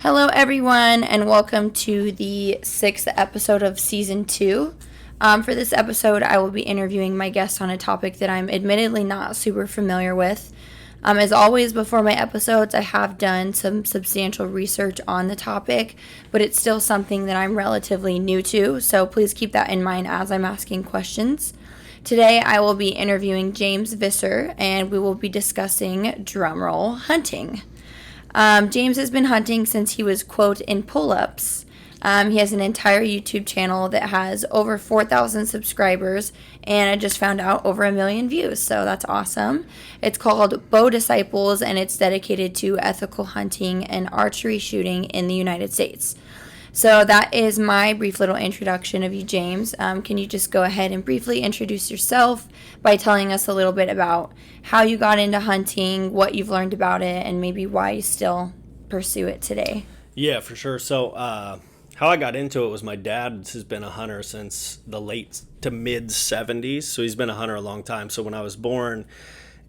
Hello, everyone, and welcome to the 6th episode of Season 2. For this episode, I will be interviewing my guest on a topic that I'm admittedly not super familiar with. As always, before my episodes, I have done some substantial research on the topic, but it's still something that I'm relatively new to, so please keep that in mind as I'm asking questions. Today, I will be interviewing James Visser, and we will be discussing, drumroll, hunting. James has been hunting since he was, quote, in pull-ups. He has an entire YouTube channel that has over 4,000 subscribers, and I just found out over 1 million views, so that's awesome. It's called Bow Disciples, and it's dedicated to ethical hunting and archery shooting in the United States. So that is my brief little introduction of you, James. Can you just go ahead and briefly introduce yourself by telling us a little bit about how you got into hunting, what you've learned about it, and maybe why you still pursue it today? Yeah, for sure. So how I got into it was my dad has been a hunter since the late to mid 70s. So he's been a hunter a long time. So when I was born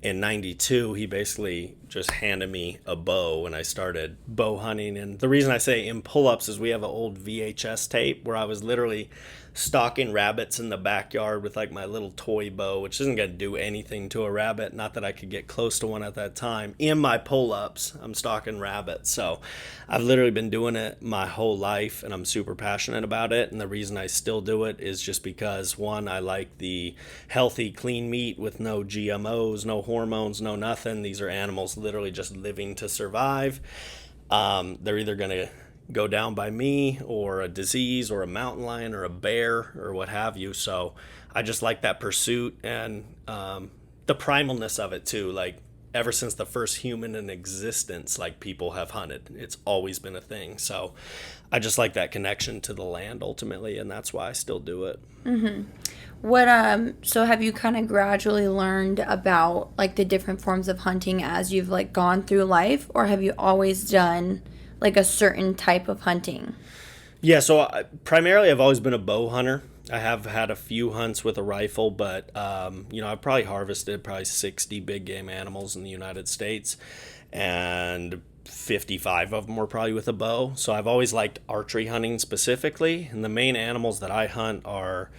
in 92, he basically just handed me a bow and I started bow hunting. And the reason I say in pull-ups is we have an old VHS tape where I was literally stalking rabbits in the backyard with like my little toy bow, which isn't going to do anything to a rabbit. Not that I could get close to one at that time. In my pull-ups, I'm stalking rabbits. So I've literally been doing it my whole life and I'm super passionate about it. And the reason I still do it is just because, one, I like the healthy, clean meat with no GMOs, no hormones, no nothing. These are animals literally just living to survive. They're either going to go down by me or a disease or a mountain lion or a bear or what have you. So I just like that pursuit and the primalness of it too. Like ever since the first human in existence, like people have hunted. It's always been a thing. So I just like that connection to the land ultimately, and that's why I still do it. So have you kind of gradually learned about like the different forms of hunting as you've like gone through life, or have you always done like a certain type of hunting? Yeah, so primarily I've always been a bow hunter. I have had a few hunts with a rifle, but I've probably harvested 60 big game animals in the United States, and 55 of them were probably with a bow. So I've always liked archery hunting specifically, and the main animals that I hunt are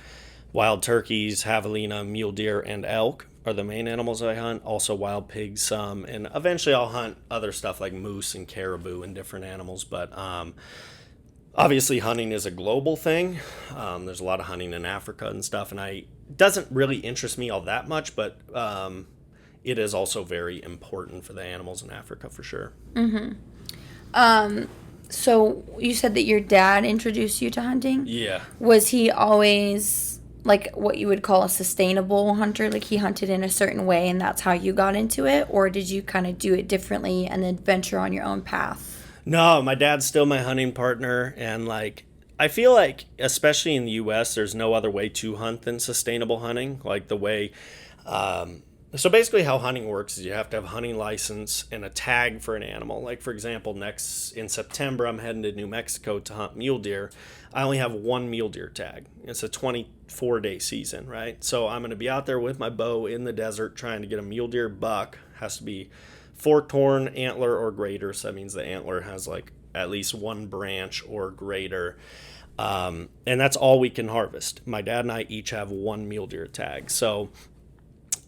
wild turkeys, javelina, mule deer, and elk are the main animals I hunt. Also wild pigs some, and eventually I'll hunt other stuff like moose and caribou and different animals. But obviously hunting is a global thing. There's a lot of hunting in Africa and stuff, and it doesn't really interest me all that much, but it is also very important for the animals in Africa for sure. So you said that your dad introduced you to hunting? Yeah. Was he always like what you would call a sustainable hunter? Like he hunted in a certain way and that's how you got into it? Or did you kind of do it differently and then venture on your own path? No, my dad's still my hunting partner, and like I feel like especially in the US there's no other way to hunt than sustainable hunting. Like the way so basically how hunting works is you have to have a hunting license and a tag for an animal. Like for example, next in September I'm heading to New Mexico to hunt mule deer. I only have one mule deer tag. It's a 24-day season, right? So I'm going to be out there with my bow in the desert trying to get a mule deer buck. Has to be forked horn, antler, or greater. So that means the antler has like at least one branch or greater. And that's all we can harvest. My dad and I each have one mule deer tag. So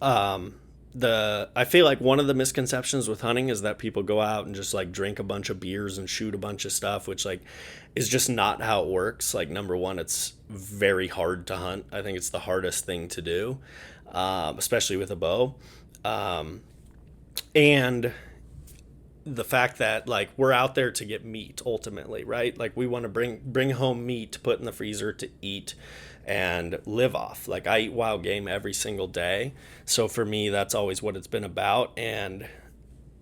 I feel like one of the misconceptions with hunting is that people go out and just like drink a bunch of beers and shoot a bunch of stuff, which like is just not how it works. Like number one, it's very hard to hunt. I think it's the hardest thing to do, especially with a bow. And the fact that like we're out there to get meat ultimately, right? Like we want to bring home meat to put in the freezer to eat and live off. Like I eat wild game every single day. So for me, that's always what it's been about. And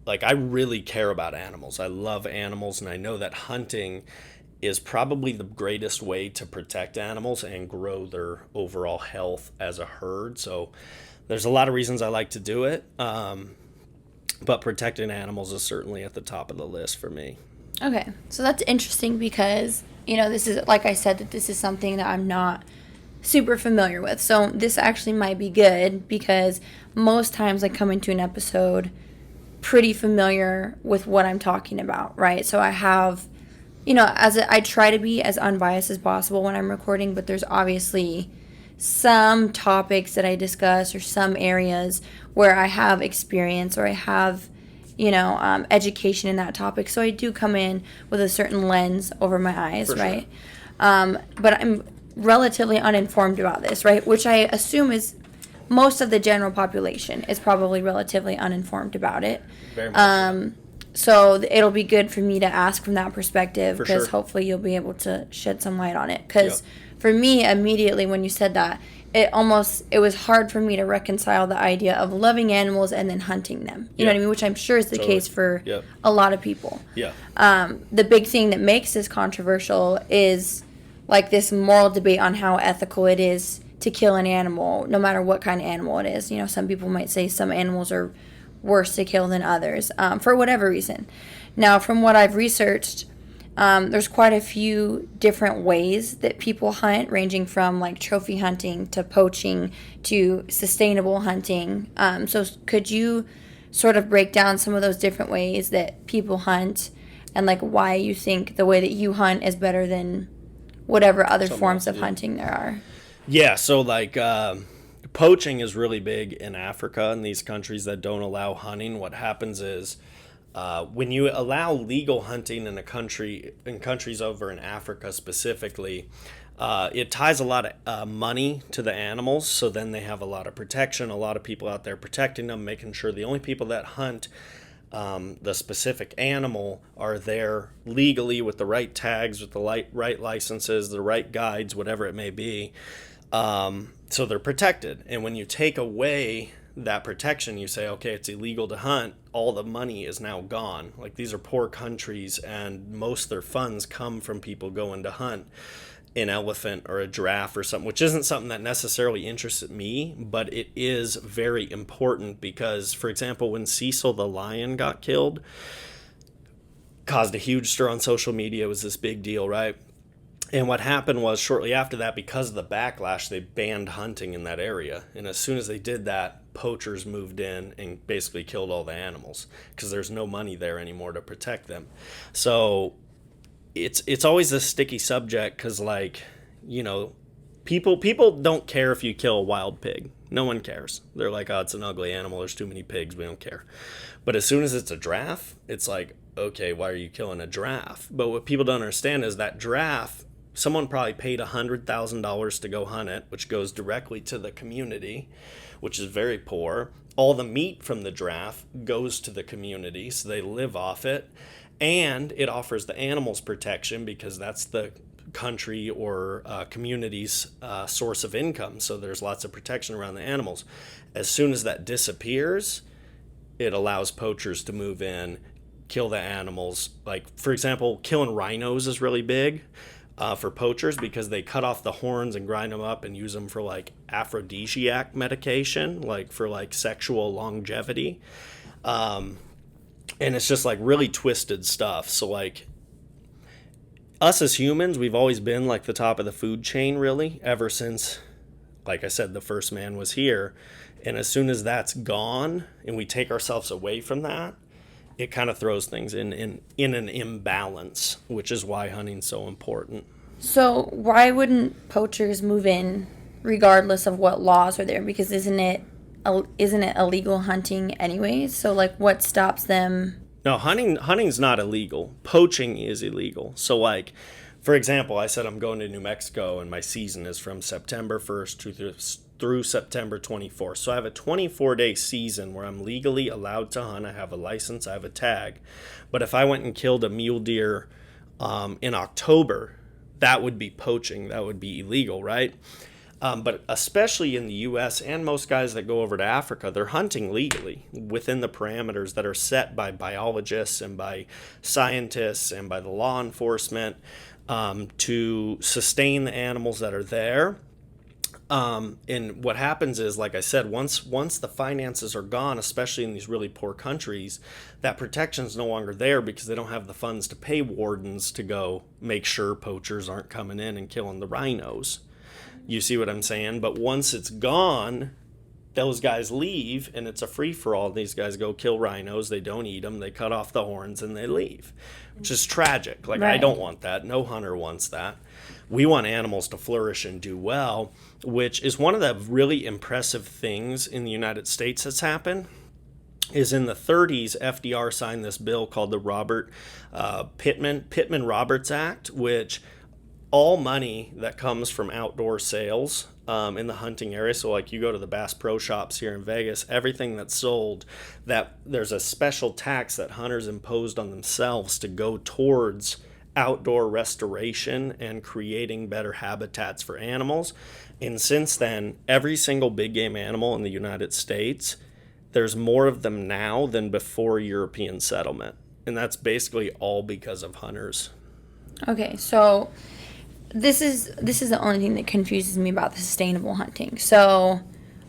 like I really care about animals. I love animals, and I know that hunting is probably the greatest way to protect animals and grow their overall health as a herd. So there's a lot of reasons I like to do it. But protecting animals is certainly at the top of the list for me. Okay, so that's interesting because, this is, like I said, that this is something that I'm not super familiar with. So this actually might be good because most times I come into an episode pretty familiar with what I'm talking about, right? So I have I try to be as unbiased as possible when I'm recording, but there's obviously some topics that I discuss or some areas where I have experience or I have, education in that topic. So I do come in with a certain lens over my eyes, For right? But I'm relatively uninformed about this, right? Which I assume is most of the general population is probably relatively uninformed about it. Very much So it'll be good for me to ask from that perspective For because sure. hopefully you'll be able to shed some light on it. Because Yep. for me, immediately when you said that, it was hard for me to reconcile the idea of loving animals and then hunting them. You know what I mean? Which I'm sure is the Totally. case for Yep. a lot of people. Yeah. The big thing that makes this controversial is like this moral debate on how ethical it is to kill an animal, no matter what kind of animal it is. Some people might say some animals are worse to kill than others, for whatever reason. Now, from what I've researched, there's quite a few different ways that people hunt, ranging from like trophy hunting to poaching to sustainable hunting. So could you sort of break down some of those different ways that people hunt and like why you think the way that you hunt is better than whatever other forms of hunting there are? Yeah, so poaching is really big in Africa and these countries that don't allow hunting. What happens is when you allow legal hunting in countries over in Africa specifically, it ties a lot of money to the animals. So then they have a lot of protection, a lot of people out there protecting them, making sure the only people that hunt the specific animal are there legally with the right tags, with the right licenses, the right guides, whatever it may be. So they're protected. And when you take away that protection, you say, okay, it's illegal to hunt, all the money is now gone. Like these are poor countries and most of their funds come from people going to hunt an elephant or a giraffe or something, which isn't something that necessarily interests me, but it is very important because, for example, when Cecil the lion got killed, caused a huge stir on social media. It was this big deal, right? And what happened was shortly after that, because of the backlash, they banned hunting in that area. And as soon as they did that, poachers moved in and basically killed all the animals because there's no money there anymore to protect them. So it's always a sticky subject because, people don't care if you kill a wild pig. No one cares. They're like, oh, it's an ugly animal. There's too many pigs. We don't care. But as soon as it's a giraffe, it's like, okay, why are you killing a giraffe? But what people don't understand is that giraffe, someone probably paid $100,000 to go hunt it, which goes directly to the community, which is very poor. All the meat from the giraffe goes to the community, so they live off it. And it offers the animals protection because that's the country or community's source of income. So there's lots of protection around the animals. As soon as that disappears, it allows poachers to move in, kill the animals. Like, for example, killing rhinos is really big for poachers because they cut off the horns and grind them up and use them for like aphrodisiac medication, like for like sexual longevity. And it's just like really twisted stuff. So like us as humans, we've always been like the top of the food chain, really, ever since, like I said, the first man was here. And as soon as that's gone and we take ourselves away from that, it kind of throws things in an imbalance, which is why hunting's so important. So why wouldn't poachers move in regardless of what laws are there? Because isn't it illegal hunting anyways? So like what stops them? No, hunting's not illegal. Poaching is illegal. So like, for example, I said I'm going to New Mexico and my season is from September 1st through September 24th. So I have a 24-day season where I'm legally allowed to hunt. I have a license, I have a tag. But if I went and killed a mule deer in October, that would be poaching. That would be illegal, right? But especially in the U.S. and most guys that go over to Africa, they're hunting legally within the parameters that are set by biologists and by scientists and by the law enforcement to sustain the animals that are there. And what happens is, like I said, once the finances are gone, especially in these really poor countries, that protection is no longer there because they don't have the funds to pay wardens to go make sure poachers aren't coming in and killing the rhinos. You see what I'm saying? But once it's gone, those guys leave, and it's a free-for-all. These guys go kill rhinos. They don't eat them. They cut off the horns, and they leave, which is tragic. Like, I don't want that. No hunter wants that. We want animals to flourish and do well, which is one of the really impressive things in the United States that's happened. Is in the 30s, FDR signed this bill called the Pittman-Roberts Act, which all money that comes from outdoor sales in the hunting area, so like you go to the Bass Pro Shops here in Vegas, everything that's sold, that there's a special tax that hunters imposed on themselves to go towards outdoor restoration and creating better habitats for animals. And since then, every single big game animal in the United States, there's more of them now than before European settlement. And that's basically all because of hunters. Okay, so this is the only thing that confuses me about the sustainable hunting. So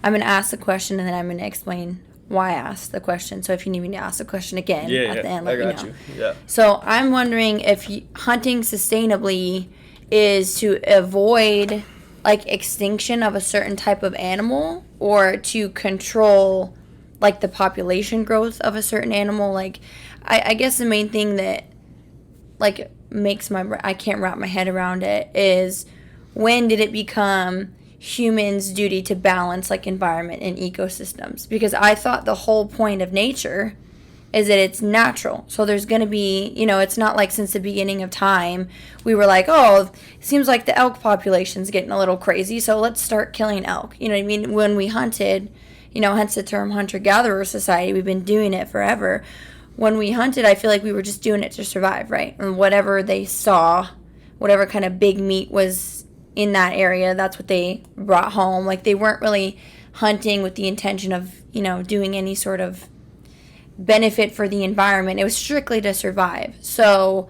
I'm going to ask the question, and then I'm going to explain why I asked the question. So if you need me to ask the question again at the end, let me know. Yeah. So I'm wondering if hunting sustainably is to avoid like extinction of a certain type of animal, or to control like the population growth of a certain animal. Like I guess the main thing that like makes I can't wrap my head around it is, when did it become humans' duty to balance like environment and ecosystems? Because I thought the whole point of nature is that it's natural. So there's going to be, it's not like since the beginning of time we were like, oh, it seems like the elk population's getting a little crazy, so let's start killing elk. You know what I mean? When we hunted, hence the term hunter-gatherer society, we've been doing it forever. When we hunted, I feel like we were just doing it to survive, right? And whatever they saw, whatever kind of big meat was in that area, that's what they brought home. Like, they weren't really hunting with the intention of, doing any sort of benefit for the environment. It was strictly to survive. So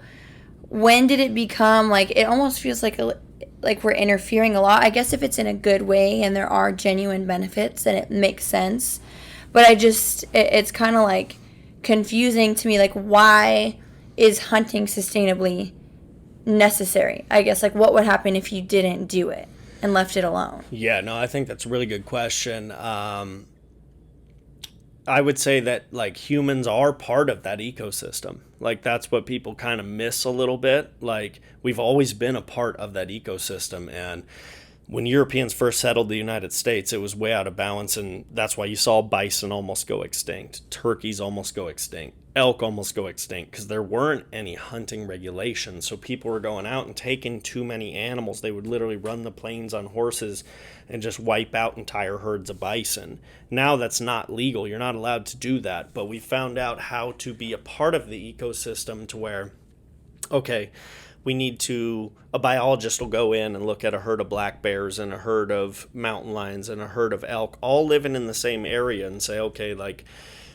when did it become, like, it almost feels like we're interfering a lot. I guess if it's in a good way and there are genuine benefits, then it makes sense. But it's kind of like confusing to me, like, why is hunting sustainably necessary? I guess, like, what would happen if you didn't do it and left it alone? Yeah, no, I think that's a really good question. I would say that, like, humans are part of that ecosystem. Like, that's what people kind of miss a little bit. Like, we've always been a part of that ecosystem. And when Europeans first settled the United States, it was way out of balance. And that's why you saw bison almost go extinct, turkeys almost go extinct, elk almost go extinct, because there weren't any hunting regulations. So people were going out and taking too many animals. They would literally run the plains on horses and just wipe out entire herds of bison. Now that's not legal. You're not allowed to do that. But we found out how to be a part of the ecosystem to where, okay, a biologist will go in and look at a herd of black bears and a herd of mountain lions and a herd of elk all living in the same area and say, okay, like,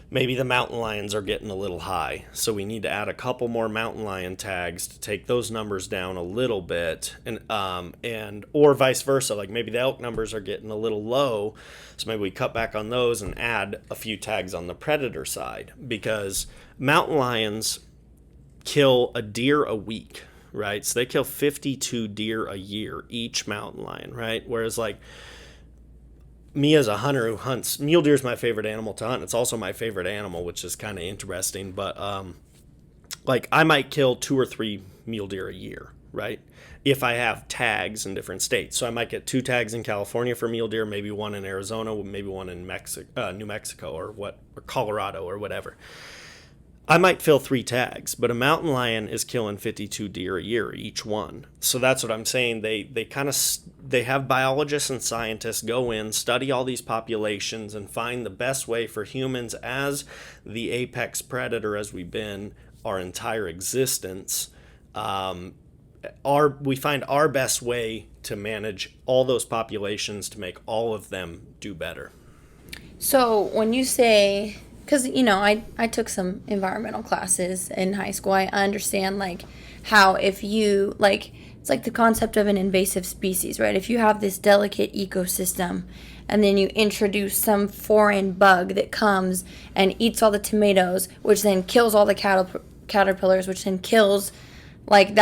maybe the mountain lions are getting a little high, so we need to add a couple more mountain lion tags to take those numbers down a little bit, and or vice versa. Like, maybe the elk numbers are getting a little low, so maybe we cut back on those and add a few tags on the predator side, because mountain lions kill a deer a week, right? So they kill 52 deer a year, each mountain lion, right? Whereas, like, me as a hunter who hunts, mule deer is my favorite animal to hunt. It's also my favorite animal, which is kind of interesting. But like, I might kill 2 or 3 mule deer a year, right? If I have tags in different states. So I might get 2 tags in California for mule deer, maybe 1 in Arizona, maybe 1 in New Mexico or Colorado or whatever. I might fill 3 tags, but a mountain lion is killing 52 deer a year, each one. So that's what I'm saying. They have biologists and scientists go in, study all these populations, and find the best way for humans as the apex predator, as we've been our entire existence. We find our best way to manage all those populations to make all of them do better. So when you say, because, I took some environmental classes in high school. I understand, like, how if you, like, it's like the concept of an invasive species, right? If you have this delicate ecosystem and then you introduce some foreign bug that comes and eats all the tomatoes, which then kills all the caterpillars, which then kills, like,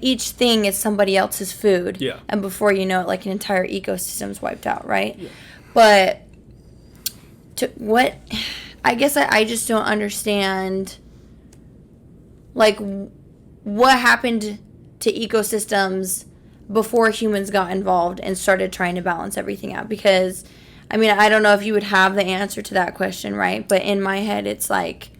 each thing is somebody else's food. Yeah. And before you know it, like, an entire ecosystem's wiped out, right? Yeah. But I guess I just don't understand, like, what happened to ecosystems before humans got involved and started trying to balance everything out. Because, I mean, I don't know if you would have the answer to that question, right? But in my head, it's like,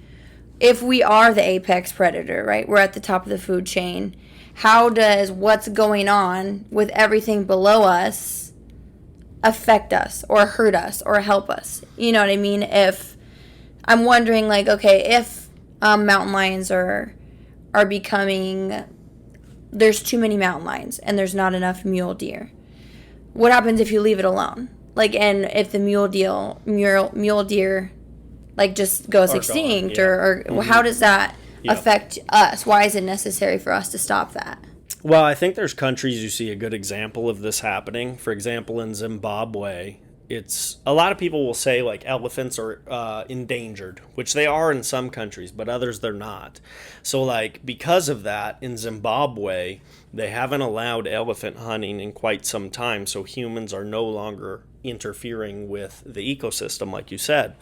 if we are the apex predator, right? We're at the top of the food chain. How does what's going on with everything below us affect us or hurt us or help us? You know what I mean? If I'm wondering, like, okay, if mountain lions are becoming, there's too many mountain lions and there's not enough mule deer. What happens if you leave it alone? Like, and if the mule deer like just goes extinct, or how does that affect us? Why is it necessary for us to stop that? Well, I think there's countries you see a good example of this happening. For example, in Zimbabwe, it's a lot of people will say like elephants are endangered, which they are in some countries, but others they're not. So like because of that, in Zimbabwe, they haven't allowed elephant hunting in quite some time, so humans are no longer interfering with the ecosystem, like you said.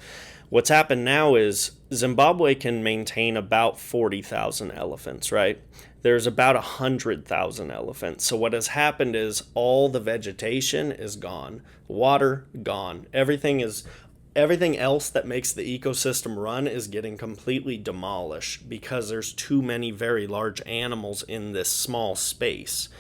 What's happened now is Zimbabwe can maintain about 40,000 elephants, right? There's about 100,000 elephants. So what has happened is all the vegetation is gone, water gone. Everything else that makes the ecosystem run is getting completely demolished because there's too many very large animals in this small space.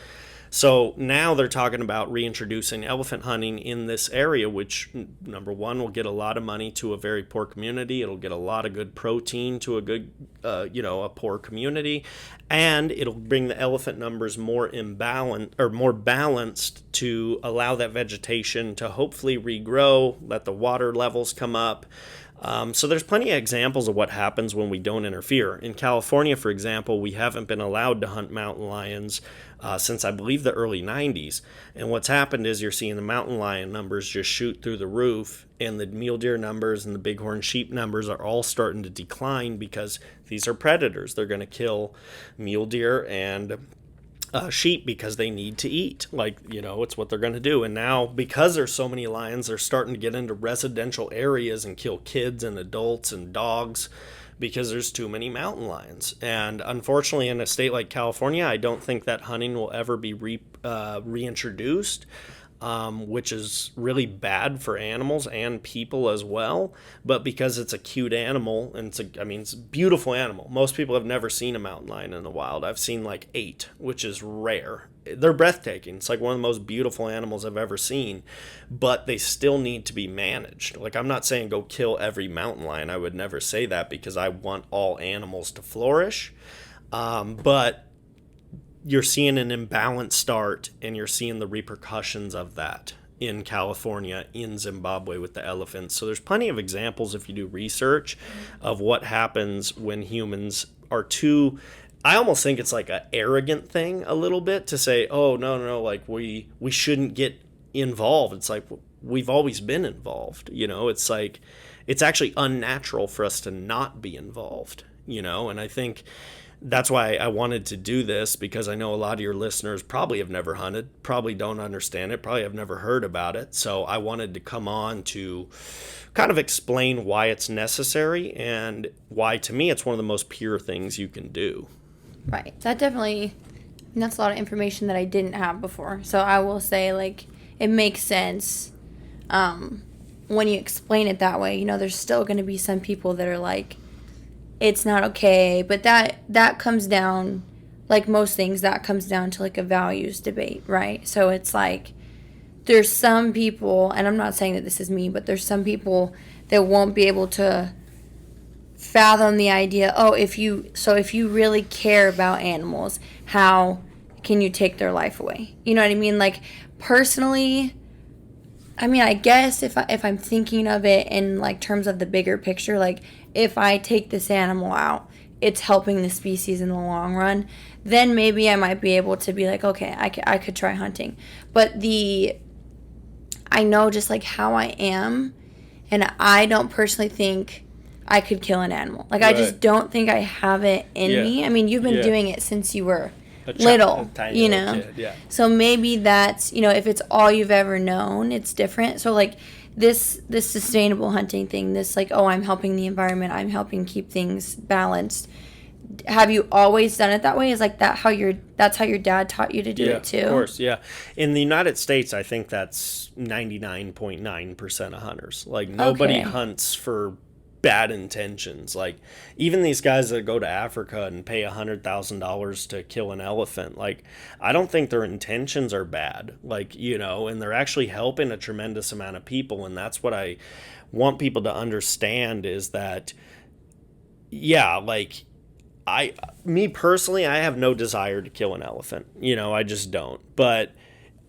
So now they're talking about reintroducing elephant hunting in this area, which, number one, will get a lot of money to a very poor community. It'll get a lot of good protein to a good, a poor community, and it'll bring the elephant numbers more balanced to allow that vegetation to hopefully regrow, let the water levels come up. So there's plenty of examples of what happens when we don't interfere. In California, for example, we haven't been allowed to hunt mountain lions since I believe the early 90s. And what's happened is you're seeing the mountain lion numbers just shoot through the roof, and the mule deer numbers and the bighorn sheep numbers are all starting to decline because these are predators. They're going to kill mule deer and sheep because they need to eat. It's what they're going to do. And now, because there's so many lions, they're starting to get into residential areas and kill kids and adults and dogs because there's too many mountain lions. And unfortunately, in a state like California, I don't think that hunting will ever be reintroduced. Which is really bad for animals and people as well. But because it's a cute animal, and it's a beautiful animal. Most people have never seen a mountain lion in the wild. I've seen like 8, which is rare. They're breathtaking. It's like one of the most beautiful animals I've ever seen. But they still need to be managed. Like, I'm not saying go kill every mountain lion. I would never say that because I want all animals to flourish. But you're seeing an imbalanced start, and you're seeing the repercussions of that in California, in Zimbabwe with the elephants. So there's plenty of examples, if you do research, of what happens when humans are too... I almost think it's like an arrogant thing a little bit to say, oh, no, like we shouldn't get involved. It's like, we've always been involved. It's like, it's actually unnatural for us to not be involved, and I think... That's why I wanted to do this, because I know a lot of your listeners probably have never hunted, probably don't understand it, probably have never heard about it. So I wanted to come on to kind of explain why it's necessary and why, to me, it's one of the most pure things you can do. Right. That's a lot of information that I didn't have before. So I will say, like, it makes sense when you explain it that way. There's still going to be some people that are like, it's not okay, but that comes down, like most things, that comes down to like a values debate, right? So it's like, there's some people, and I'm not saying that this is me, but there's some people that won't be able to fathom the idea, if you really care about animals, how can you take their life away? You know what I mean? Like, personally, I guess if I'm thinking of it in like terms of the bigger picture, like, if I take this animal out, it's helping the species in the long run, then maybe I might be able to be like, okay, I could try hunting. But I know just like how I am, and I don't personally think I could kill an animal. Like, right. I just don't think I have it in me. You've been doing it since you were little, tiny little kid, yeah. So maybe that's, if it's all you've ever known, it's different. So like, this sustainable hunting thing, this like, oh, I'm helping the environment, I'm helping keep things balanced. Have you always done it that way? Is like that's how your dad taught you to do it too? Of course, yeah. In the United States, I think that's 99.9% of hunters. Like, nobody hunts for bad intentions. Like, even these guys that go to Africa and pay $100,000 to kill an elephant, like, I don't think their intentions are bad. Like, and they're actually helping a tremendous amount of people. And that's what I want people to understand, is that, yeah, like, me personally, I have no desire to kill an elephant. I just don't. But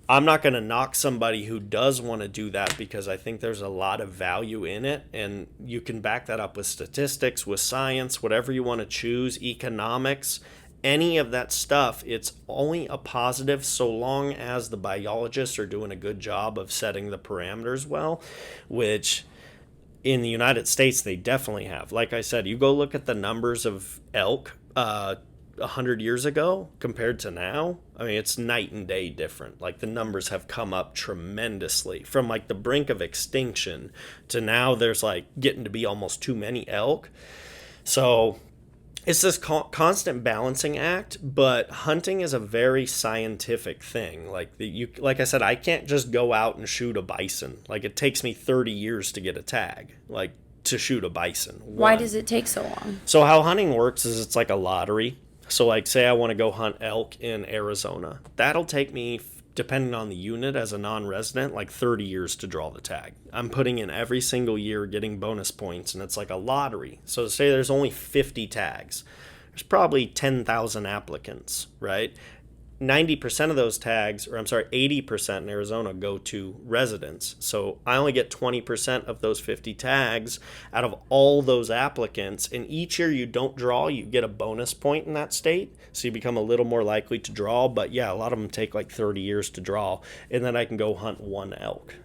I'm not going to knock somebody who does want to do that, because I think there's a lot of value in it. And you can back that up with statistics, with science, whatever you want to choose, economics, any of that stuff. It's only a positive so long as the biologists are doing a good job of setting the parameters well, which in the United States, they definitely have. Like I said, you go look at the numbers of elk 100 years ago compared to now. I mean, it's night and day different. Like, the numbers have come up tremendously from like the brink of extinction to now there's like getting to be almost too many elk. So it's this constant balancing act, but hunting is a very scientific thing. Like I said, I can't just go out and shoot a bison. Like, it takes me 30 years to get a tag, like, to shoot a bison. Why does it take so long? So how hunting works is it's like a lottery. So, like, say I want to go hunt elk in Arizona. That'll take me, depending on the unit as a non-resident, like 30 years to draw the tag. I'm putting in every single year, getting bonus points, and it's like a lottery. So say there's only 50 tags. There's probably 10,000 applicants, right? 90% of those tags, 80% in Arizona go to residents. So I only get 20% of those 50 tags out of all those applicants. And each year you don't draw, you get a bonus point in that state. So you become a little more likely to draw. But yeah, a lot of them take like 30 years to draw. And then I can go hunt one elk.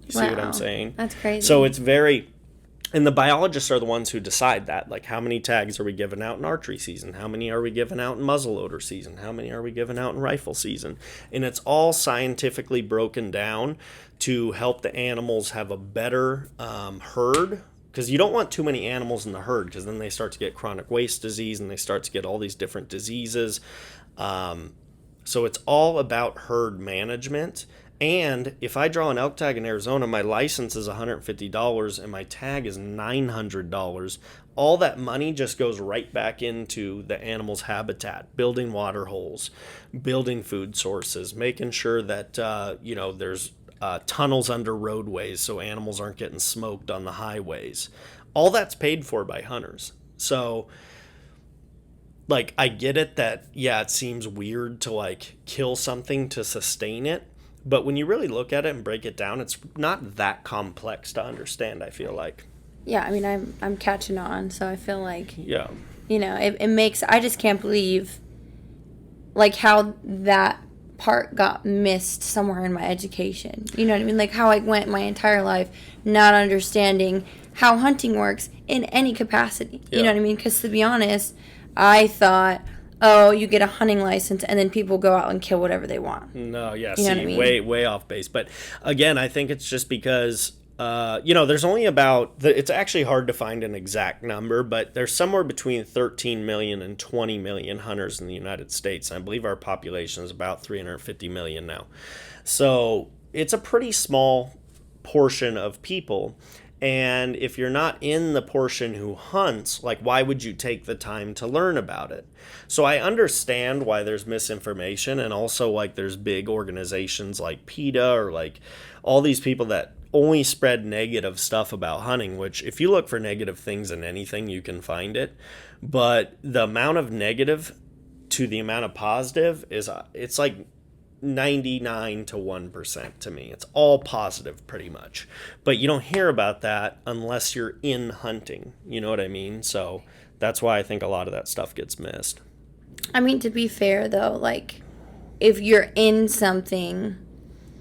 You see what I'm saying? That's crazy. So it's very... And the biologists are the ones who decide that. Like, how many tags are we giving out in archery season? How many are we giving out in muzzleloader season? How many are we giving out in rifle season? And it's all scientifically broken down to help the animals have a better herd. Because you don't want too many animals in the herd, because then they start to get chronic waste disease and they start to get all these different diseases. So it's all about herd management. And if I draw an elk tag in Arizona, my license is $150 and my tag is $900. All that money just goes right back into the animal's habitat, building water holes, building food sources, making sure that there's tunnels under roadways so animals aren't getting smoked on the highways. All that's paid for by hunters. So, like, I get it that, yeah, it seems weird to like kill something to sustain it. But when you really look at it and break it down, it's not that complex to understand, I feel like. Yeah, I mean, I'm catching on, so I feel like, yeah, it makes, I just can't believe, like, how that part got missed somewhere in my education. You know what I mean? Like, how I went my entire life not understanding how hunting works in any capacity. You know what I mean? Because to be honest, I thought, oh, you get a hunting license and then people go out and kill whatever they want. No, yeah, you know what I mean? way off base. But again, I think it's just because, there's only it's actually hard to find an exact number, but there's somewhere between 13 million and 20 million hunters in the United States. I believe our population is about 350 million now. So it's a pretty small portion of people. And if you're not in the portion who hunts, like, why would you take the time to learn about it? So I understand why there's misinformation, and also, like, there's big organizations like PETA or like all these people that only spread negative stuff about hunting, which if you look for negative things in anything, you can find it. But the amount of negative to the amount of positive it's like 99 to 1% to me. It's all positive pretty much. But you don't hear about that unless you're in hunting. You know what I mean? So that's why I think a lot of that stuff gets missed. I mean, to be fair though, like, if you're in something,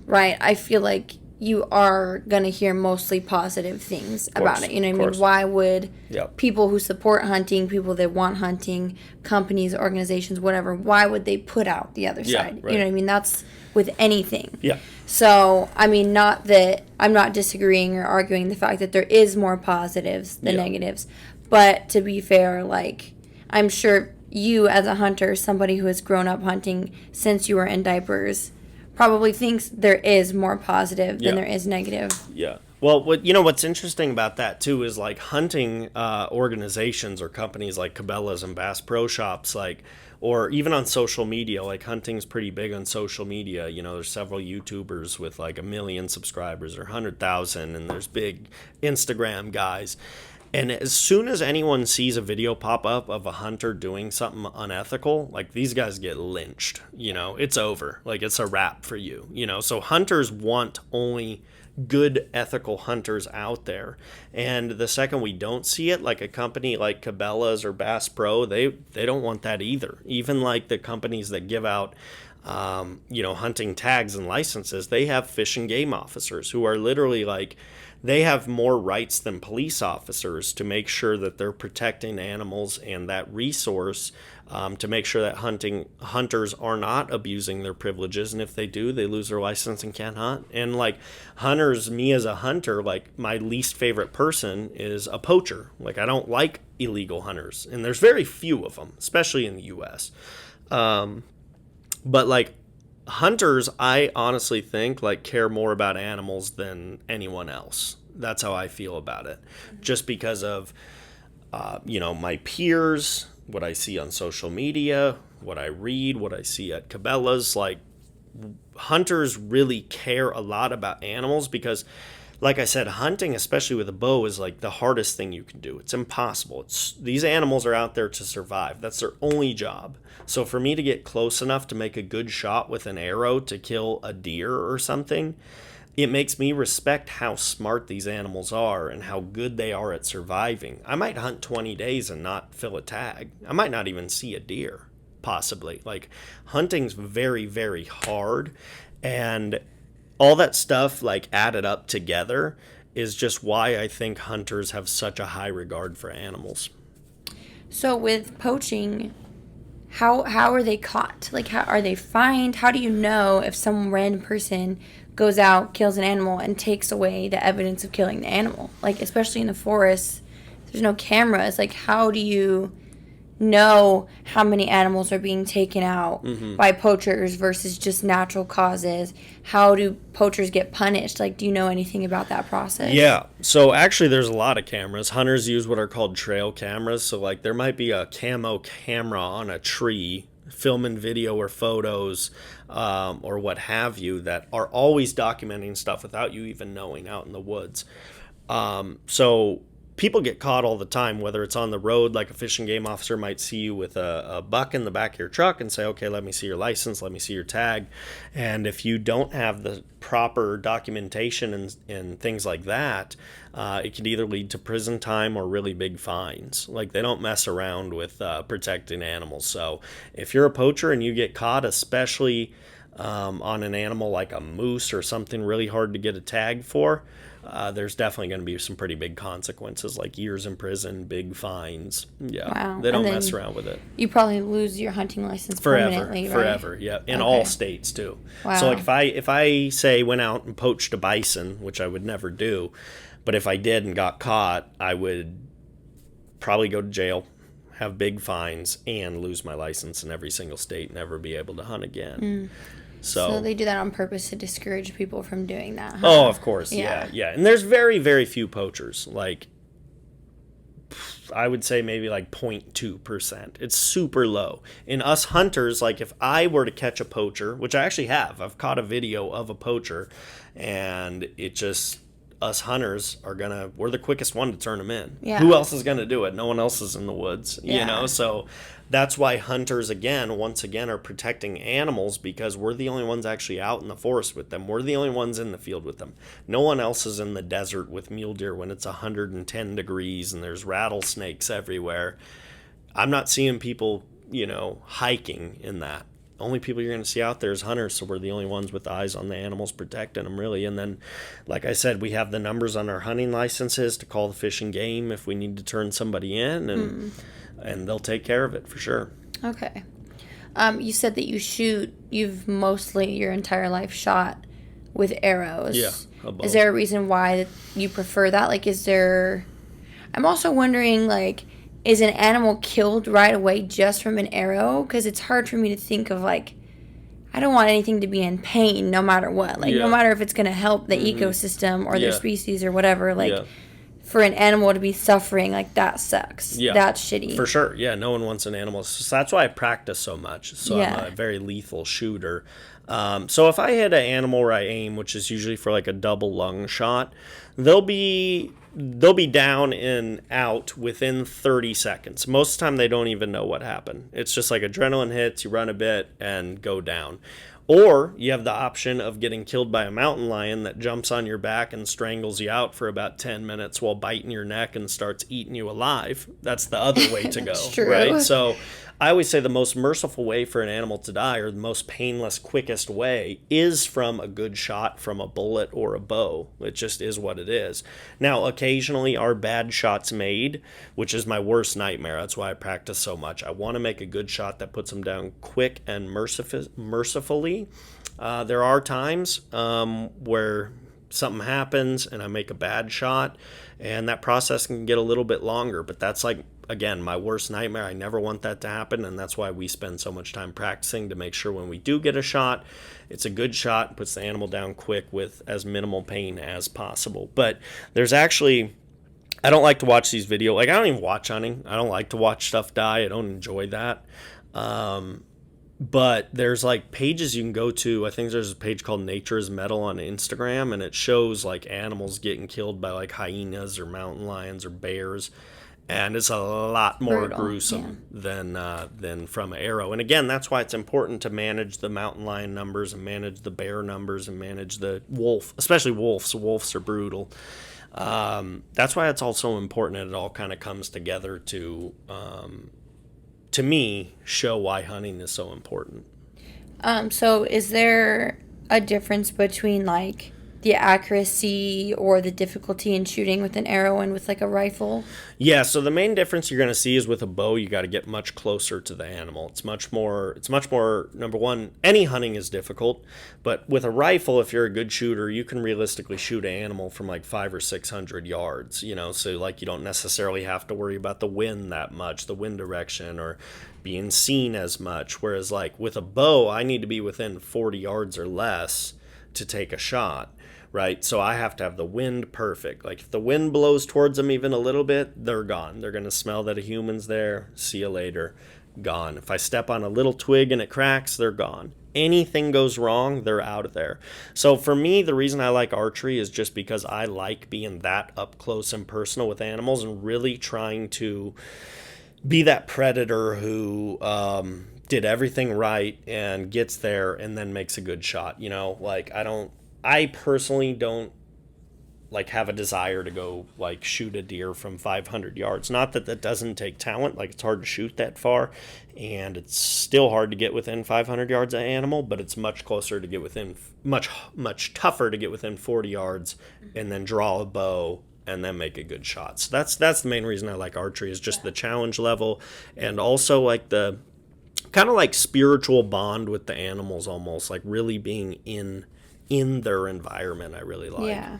right, I feel like you are going to hear mostly positive things about it. You know what I mean? Why would people who support hunting, people that want hunting, companies, organizations, whatever, why would they put out the other side? Right. You know what I mean? That's with anything. Yeah. So, I mean, not that I'm not disagreeing or arguing the fact that there is more positives than negatives. But to be fair, like, I'm sure you as a hunter, somebody who has grown up hunting since you were in diapers, probably thinks there is more positive than there is negative. Yeah. Well, what's interesting about that too is like hunting organizations or companies like Cabela's and Bass Pro Shops, like, or even on social media, like hunting's pretty big on social media. You know, there's several YouTubers with like 1 million subscribers or 100,000, and there's big Instagram guys. And as soon as anyone sees a video pop up of a hunter doing something unethical, like these guys get lynched, you know, it's over. Like it's a wrap for you, you know. So hunters want only good ethical hunters out there. And the second we don't see it, like a company like Cabela's or Bass Pro, they don't want that either. Even like the companies that give out hunting tags and licenses, they have fish and game officers who are literally like, they have more rights than police officers to make sure that they're protecting animals and that resource, to make sure that hunters are not abusing their privileges. And if they do, they lose their license and can't hunt. And like hunters, me as a hunter, like my least favorite person is a poacher. Like I don't like illegal hunters, and there's very few of them, especially in the U.S. But like hunters, I honestly think like care more about animals than anyone else. That's how I feel about it. Just because of, my peers, what I see on social media, what I read, what I see at Cabela's, like hunters really care a lot about animals because, like I said, hunting, especially with a bow, is like the hardest thing you can do. It's impossible. These animals are out there to survive. That's their only job. So for me to get close enough to make a good shot with an arrow to kill a deer or something, it makes me respect how smart these animals are and how good they are at surviving. I might hunt 20 days and not fill a tag. I might not even see a deer, possibly. Like, hunting's very, very hard, and all that stuff, like, added up together is just why I think hunters have such a high regard for animals. So with poaching, how are they caught? Like, how are they fined? How do you know if some random person goes out, kills an animal, and takes away the evidence of killing the animal? Like, especially in the forest, there's no cameras. Like, how do you know how many animals are being taken out by poachers versus just natural causes? How do poachers get punished? Like, do you know anything about that process? Yeah. So actually there's a lot of cameras. Hunters use what are called trail cameras. So like there might be a camo camera on a tree filming video or photos or what have you that are always documenting stuff without you even knowing out in the woods. So people get caught all the time, whether it's on the road, like a fish and game officer might see you with a buck in the back of your truck and say, okay, let me see your license, let me see your tag. And if you don't have the proper documentation and things like that, it can either lead to prison time or really big fines. Like, they don't mess around with protecting animals. So if you're a poacher and you get caught, especially on an animal like a moose or something really hard to get a tag for, there's definitely going to be some pretty big consequences, like years in prison, big fines. Yeah, wow. They don't mess around with it. You probably lose your hunting license permanently, right? Forever, yeah, in all states too. Wow. So like if I say went out and poached a bison, which I would never do, but if I did and got caught, I would probably go to jail, have big fines, and lose my license in every single state, and never be able to hunt again. So they do that on purpose to discourage people from doing that, huh? Oh, of course, yeah. And there's very, very few poachers. Like, I would say maybe like 0.2%. It's super low. In us hunters, like if I were to catch a poacher, which I actually have, I've caught a video of a poacher, and it just, us hunters we're the quickest one to turn them in. Yeah. Who else is going to do it? No one else is in the woods, you know? So that's why hunters, once again, are protecting animals, because we're the only ones actually out in the forest with them. We're the only ones in the field with them. No one else is in the desert with mule deer when it's 110 degrees and there's rattlesnakes everywhere. I'm not seeing people, hiking in that. only people you're going to see out there is hunters, so we're the only ones with eyes on the animals protecting them, really. And then, like I said, we have the numbers on our hunting licenses to call the fish and game if we need to turn somebody in, and they'll take care of it for sure. Okay. You said that you've mostly your entire life shot with arrows. Yeah. Is there a reason why you prefer that? Like, I'm also wondering, like, is an animal killed right away just from an arrow? Because it's hard for me to think of, like, I don't want anything to be in pain no matter what. Like, no matter if it's going to help the ecosystem or their species or whatever. Like, for an animal to be suffering, like, that sucks. Yeah. That's shitty. For sure. Yeah, no one wants an animal. So that's why I practice so much. So I'm a very lethal shooter. So if I hit an animal where I aim, which is usually for like a double lung shot, they'll be down and out within 30 seconds. Most of the time they don't even know what happened. It's just like adrenaline hits, you run a bit and go down. Or you have the option of getting killed by a mountain lion that jumps on your back and strangles you out for about 10 minutes while biting your neck and starts eating you alive. That's the other way to go, right? So I always say the most merciful way for an animal to die, or the most painless, quickest way, is from a good shot from a bullet or a bow. It just is what it is. Now, occasionally are bad shots made, which is my worst nightmare. That's why I practice so much. I want to make a good shot that puts them down quick and mercifully. There are times where something happens and I make a bad shot, and that process can get a little bit longer, but that's like, again, my worst nightmare. I never want that to happen, and that's why we spend so much time practicing to make sure when we do get a shot, it's a good shot, puts the animal down quick with as minimal pain as possible. But there's actually, I don't like to watch these videos. Like, I don't even watch hunting. I don't like to watch stuff die. I don't enjoy that. But there's like pages you can go to. I think there's a page called Nature is Metal on Instagram, and it shows like animals getting killed by like hyenas or mountain lions or bears. And it's a lot more gruesome than from an arrow. And again, that's why it's important to manage the mountain lion numbers and manage the bear numbers and manage the wolf, especially wolves. Wolves are brutal. That's why it's also important, and it all kind of comes together to me, show why hunting is so important. So is there a difference between, like, the accuracy or the difficulty in shooting with an arrow and with like a rifle? Yeah, so the main difference you're going to see is with a bow, you got to get much closer to the animal. It's much more, number one, any hunting is difficult, but with a rifle, if you're a good shooter, you can realistically shoot an animal from like 500 or 600 yards, so like you don't necessarily have to worry about the wind that much, the wind direction, or being seen as much. Whereas like with a bow, I need to be within 40 yards or less to take a shot. Right, so I have to have the wind perfect. Like if the wind blows towards them even a little bit, they're gone. They're going to smell that a human's there. See you later. Gone. If I step on a little twig and it cracks, they're gone. Anything goes wrong, they're out of there. So for me, the reason I like archery is just because I like being that up close and personal with animals and really trying to be that predator who did everything right and gets there and then makes a good shot. Like I personally don't like have a desire to go like shoot a deer from 500 yards. Not that that doesn't take talent. Like it's hard to shoot that far, and it's still hard to get within 500 yards of an animal, but it's much closer to get within, much tougher to get within 40 yards and then draw a bow and then make a good shot. So that's the main reason I like archery, is just the challenge level, and also like the kind of like spiritual bond with the animals, almost like really being in their environment. I really like. Yeah.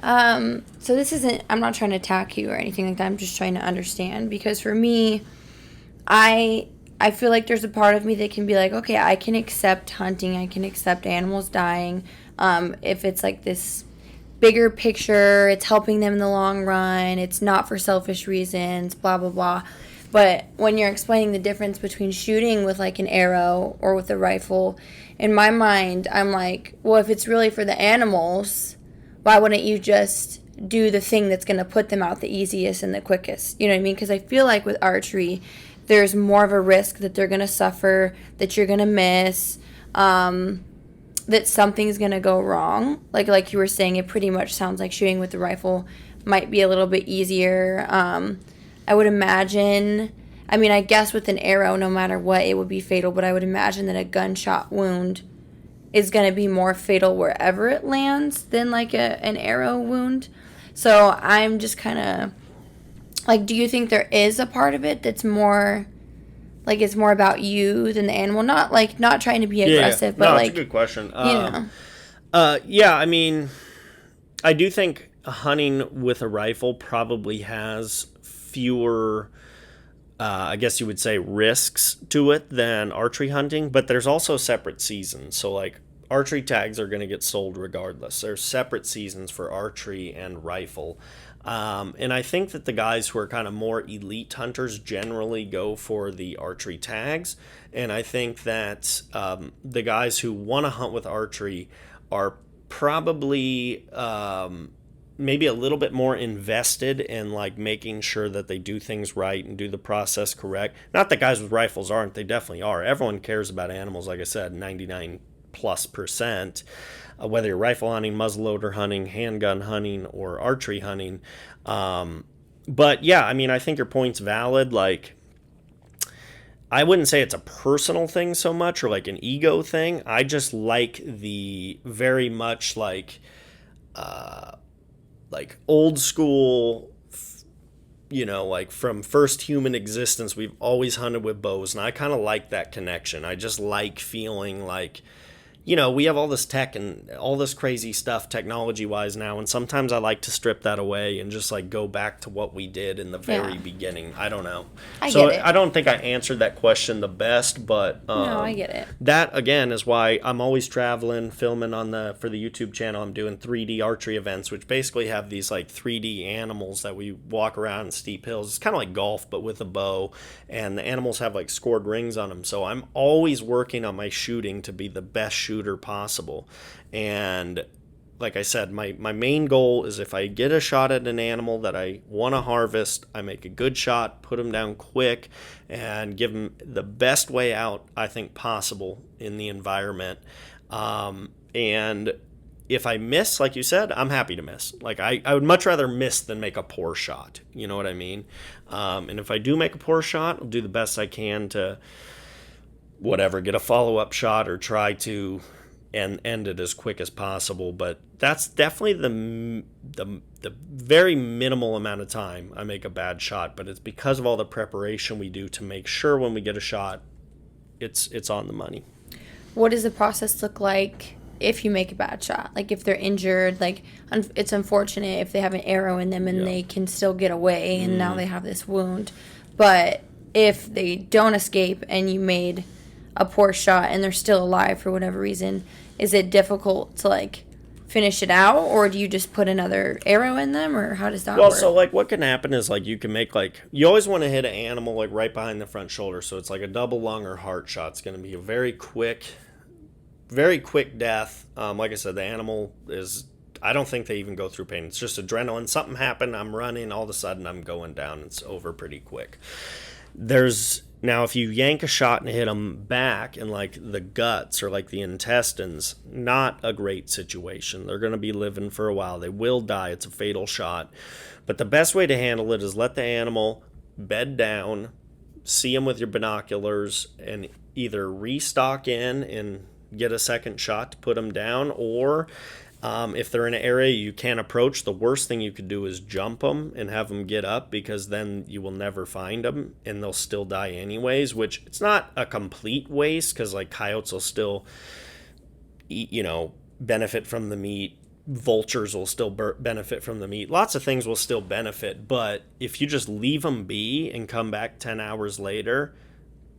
So this isn't, I'm not trying to attack you or anything like that. I'm just trying to understand, because for me, I feel like there's a part of me that can be like, okay, I can accept hunting. I can accept animals dying. If it's like this bigger picture, it's helping them in the long run. It's not for selfish reasons, blah, blah, blah. But when you're explaining the difference between shooting with like an arrow or with a rifle, in my mind, I'm like, well, if it's really for the animals, why wouldn't you just do the thing that's going to put them out the easiest and the quickest? You know what I mean? Because I feel like with archery, there's more of a risk that they're going to suffer, that you're going to miss, that something's going to go wrong. Like you were saying, it pretty much sounds like shooting with the rifle might be a little bit easier. I would imagine, I mean, I guess with an arrow, no matter what, it would be fatal, but I would imagine that a gunshot wound is going to be more fatal wherever it lands than like an arrow wound. So I'm just kind of like, do you think there is a part of it that's more like it's more about you than the animal? Not trying to be aggressive, but no, like it's a good question. you know, Yeah, I mean, I do think hunting with a rifle probably has fewer, I guess you would say, risks to it than archery hunting, but there's also separate seasons. So, like, archery tags are going to get sold regardless. There's separate seasons for archery and rifle. And I think that the guys who are kind of more elite hunters generally go for the archery tags. And I think that the guys who want to hunt with archery are probably maybe a little bit more invested in like making sure that they do things right and do the process correct. Not that guys with rifles aren't, they definitely are. Everyone cares about animals, like I said, 99+%, whether you're rifle hunting, muzzleloader hunting, handgun hunting, or archery hunting. But yeah, I mean, I think your point's valid. Like, I wouldn't say it's a personal thing so much or like an ego thing. I just like the very much like old school, like from first human existence, we've always hunted with bows, and I kind of like that connection. I just like feeling like, we have all this tech and all this crazy stuff technology wise now, and sometimes I like to strip that away and just like go back to what we did in the very beginning. I don't know. I get it. I don't think I answered that question the best, but no, I get it. That again is why I'm always traveling, filming for the YouTube channel. I'm doing 3D archery events, which basically have these like 3D animals that we walk around in steep hills. It's kind of like golf, but with a bow, and the animals have like scored rings on them. So I'm always working on my shooting to be the best shooter possible. And like I said, my main goal is if I get a shot at an animal that I want to harvest, I make a good shot, put him down quick, and give him the best way out I think possible in the environment. And if I miss, like you said, I'm happy to miss. Like I would much rather miss than make a poor shot. You know what I mean? And if I do make a poor shot, I'll do the best I can to get a follow-up shot or try to end it as quick as possible. But that's definitely the very minimal amount of time I make a bad shot, but it's because of all the preparation we do to make sure when we get a shot it's on the money. What does the process look like if you make a bad shot? Like if they're injured, like it's unfortunate if they have an arrow in them and they can still get away and now they have this wound. But if they don't escape and you made a poor shot and they're still alive for whatever reason, is it difficult to like finish it out, or do you just put another arrow in them, or how does that work? So like what can happen is like you can make like, you always want to hit an animal like right behind the front shoulder, so it's like a double lung or heart shot. It's going to be a very quick death. Like I said, the animal is, I don't think they even go through pain. It's just adrenaline. Something happened, I'm running, all of a sudden I'm going down. It's over pretty quick. Now, if you yank a shot and hit them back in like the guts or like the intestines, not a great situation. They're going to be living for a while. They will die. It's a fatal shot. But the best way to handle it is let the animal bed down, see them with your binoculars, and either restock in and get a second shot to put them down, or if they're in an area you can't approach, the worst thing you could do is jump them and have them get up, because then you will never find them and they'll still die anyways, which it's not a complete waste because like coyotes will still eat, benefit from the meat. Vultures will still benefit from the meat. Lots of things will still benefit, but if you just leave them be and come back 10 hours later,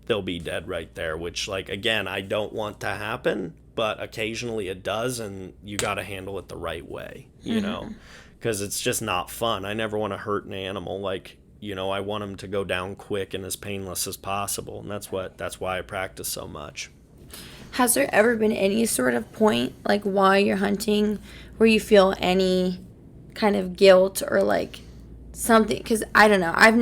they'll be dead right there, which like, again, I don't want to happen, but occasionally it does, and you got to handle it the right way, because it's just not fun. I never want to hurt an animal. Like, I want them to go down quick and as painless as possible, and that's why I practice so much. Has there ever been any sort of point, like while you're hunting, where you feel any kind of guilt or like something? Because I don't know, I'm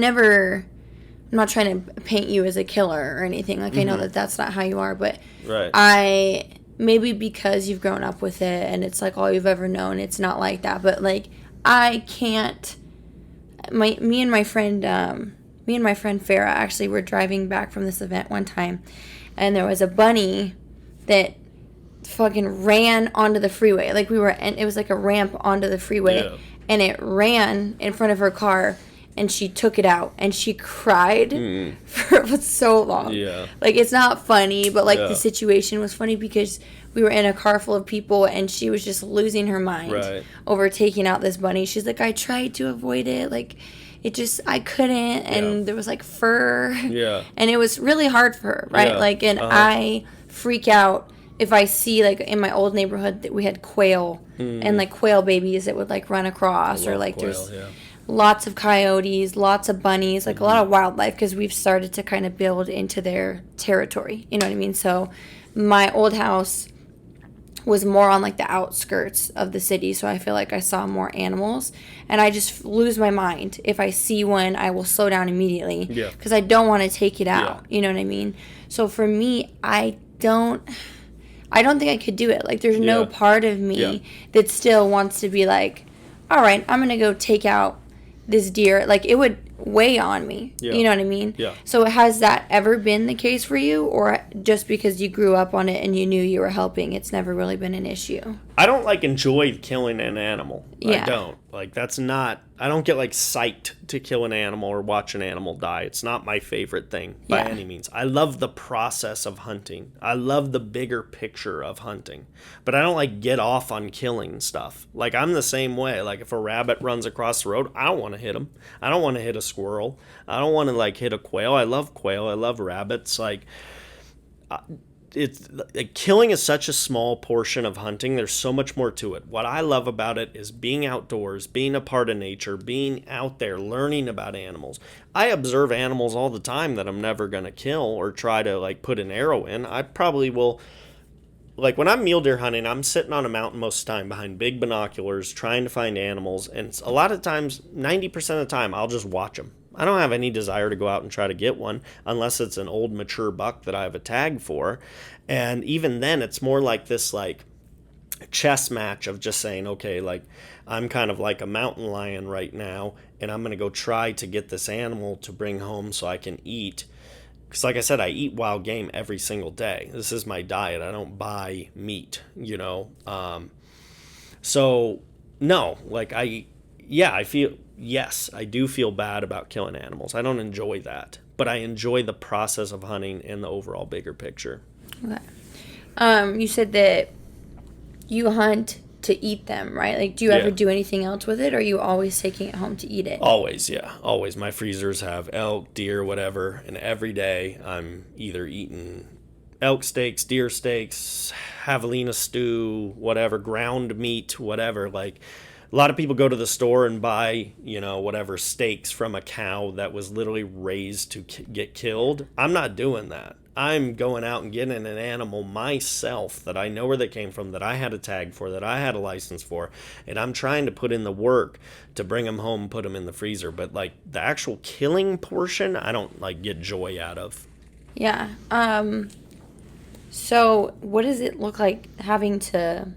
not trying to paint you as a killer or anything. Like, I know that that's not how you are, but right. Maybe because you've grown up with it and it's like all you've ever known, it's not like that. But like, I can't, me and my friend me and my friend Farah actually were driving back from this event one time, and there was a bunny that fucking ran onto the freeway. Like and it was like a ramp onto the freeway, Yeah. and it ran in front of her car, and she took it out, and she cried for so long. Yeah. Like, it's not funny, but like Yeah. the situation was funny because we were in a car full of people, and she was just losing her mind Right. over taking out this bunny. She's like, I tried to avoid it, like I couldn't, and there was like fur, and it was really hard for her, right? Yeah. Like, and I freak out if I see, like, in my old neighborhood that we had quail and like quail babies that would like run across, or like quail, there's yeah. lots of coyotes, lots of bunnies, like a lot of wildlife, because we've started to kind of build into their territory, you know what I mean? So my old house was more on like the outskirts of the city, so I feel like I saw more animals, and I just lose my mind. If I see one, I will slow down immediately because I don't want to take it out, you know what I mean? So for me, I don't think I could do it. Like, there's no part of me that still wants to be like, all right, I'm gonna go take out this deer. Like, it would weigh on me. You know what I mean? Yeah. So has that ever been the case for you, or just because you grew up on it and you knew you were helping, it's never really been an issue? I don't like enjoy killing an animal. Yeah. I don't. Like, that's not, I don't get like psyched to kill an animal or watch an animal die. It's not my favorite thing by any means. I love the process of hunting. I love the bigger picture of hunting. But I don't like get off on killing stuff. Like, I'm the same way. Like, if a rabbit runs across the road, I don't want to hit him. I don't want to hit a squirrel. I don't want to like hit a quail. I love quail. I love rabbits. Like, it's like, killing is such a small portion of hunting. There's so much more to it. What I love about it is being outdoors, being a part of nature, being out there, learning about animals. I observe animals all the time that I'm never going to kill or try to like put an arrow in. I probably will. Like, when I'm mule deer hunting, I'm sitting on a mountain most of the time behind big binoculars trying to find animals, and a lot of times, 90% of the time, I'll just watch them. I don't have any desire to go out and try to get one unless it's an old mature buck that I have a tag for. And even then, it's more like this like chess match of just saying, okay, like, I'm kind of like a mountain lion right now, and I'm going to go try to get this animal to bring home so I can eat. Because like I said, I eat wild game every single day. This is my diet. I don't buy meat, you know. So, no, like I do feel bad about killing animals. I don't enjoy that. But I enjoy the process of hunting and the overall bigger picture. Okay. You said that you hunt to eat them, right? Like, do you ever do anything else with it, or are you always taking it home to eat it? Always, yeah. Always. My freezers have elk, deer, whatever, and every day I'm either eating elk steaks, deer steaks, javelina stew, whatever, ground meat, whatever. Like, a lot of people go to the store and buy, you know, whatever steaks from a cow that was literally raised to get killed. I'm not doing that. I'm going out and getting an animal myself that I know where they came from, that I had a tag for, that I had a license for, and I'm trying to put in the work to bring them home and put them in the freezer. But like the actual killing portion, I don't like get joy out of. Yeah. So what does it look like having to,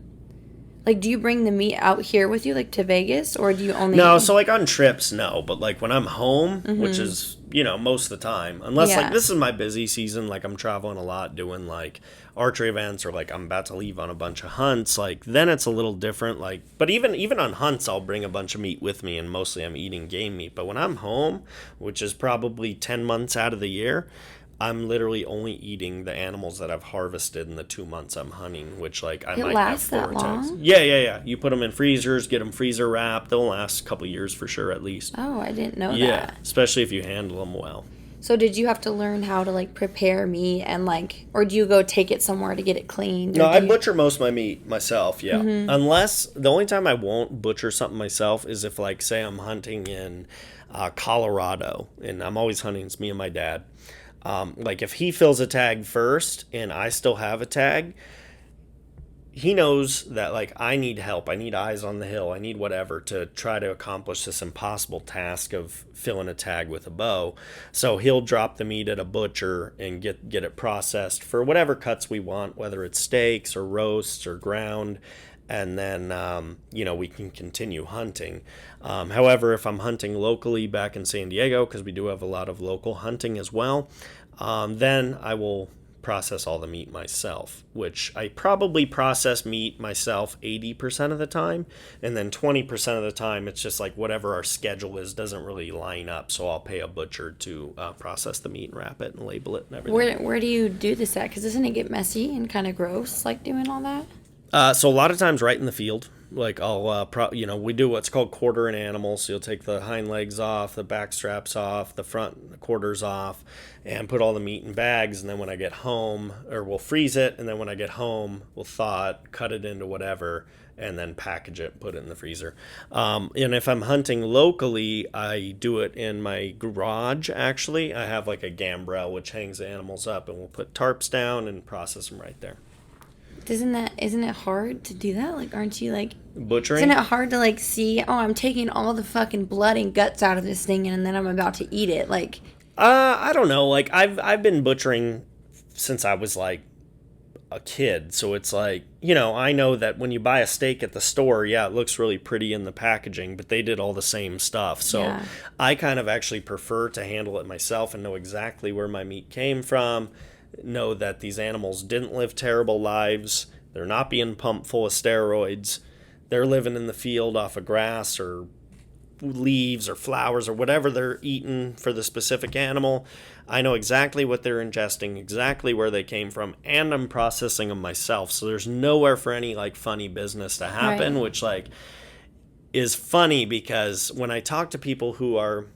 like, do you bring the meat out here with you, like, to Vegas, or do you only... No, so, like, on trips, no. But, like, when I'm home, which is, you know, most of the time, unless, like, this is my busy season, like, I'm traveling a lot doing, like, archery events, or, like, I'm about to leave on a bunch of hunts, like, then it's a little different, like... But even on hunts, I'll bring a bunch of meat with me, and mostly I'm eating game meat. But when I'm home, which is probably 10 months out of the year... I'm literally only eating the animals that I've harvested in the 2 months I'm hunting, which, like, I might have 4 that long? tags. Yeah. You put them in freezers, get them freezer wrapped. They'll last a couple years for sure, at least. Oh, I didn't know that. Yeah, especially if you handle them well. So did you have to learn how to, like, prepare meat and, like, or do you go take it somewhere to get it cleaned? No, I butcher most of my meat myself, yeah. Unless, the only time I won't butcher something myself is if, like, say I'm hunting in Colorado, and I'm always hunting, it's me and my dad. Like, if he fills a tag first and I still have a tag, he knows that, like, I need help. I need eyes on the hill. I need whatever to try to accomplish this impossible task of filling a tag with a bow. So he'll drop the meat at a butcher and get it processed for whatever cuts we want, whether it's steaks or roasts or ground. and then we can continue hunting. However, if I'm hunting locally back in San Diego, because we do have a lot of local hunting as well, then I will process all the meat myself, which I probably process meat myself 80% of the time, and then 20% of the time it's just like whatever our schedule is doesn't really line up, so I'll pay a butcher to process the meat and wrap it and label it and everything. Where do you do this at? Because doesn't it get messy and kind of gross, like doing all that? So a lot of times right in the field, like I'll, we do what's called quartering animals. So you'll take the hind legs off, the back straps off, the front quarters off, and put all the meat in bags. And then when I get home, or we'll freeze it, and then when I get home, we'll thaw it, cut it into whatever, and then package it, put it in the freezer. And if I'm hunting locally, I do it in my garage. Actually, I have like a gambrel which hangs the animals up, and we'll put tarps down and process them right there. Isn't it hard to do that? Like, aren't you like Butchering? Isn't it hard to like see? Oh, I'm taking all the fucking blood and guts out of this thing, and then I'm about to eat it. Like, I don't know. Like I've been butchering since I was like a kid, so it's like I know that when you buy a steak at the store, yeah, it looks really pretty in the packaging, but they did all the same stuff. So yeah. I kind of actually prefer to handle it myself and know exactly where my meat came from. Know that these animals didn't live terrible lives. They're not being pumped full of steroids. They're living in the field off of grass or leaves or flowers or whatever they're eating for the specific animal. I know exactly what they're ingesting, exactly where they came from, and I'm processing them myself. So there's nowhere for any like funny business to happen, Right. which like is funny because when I talk to people who are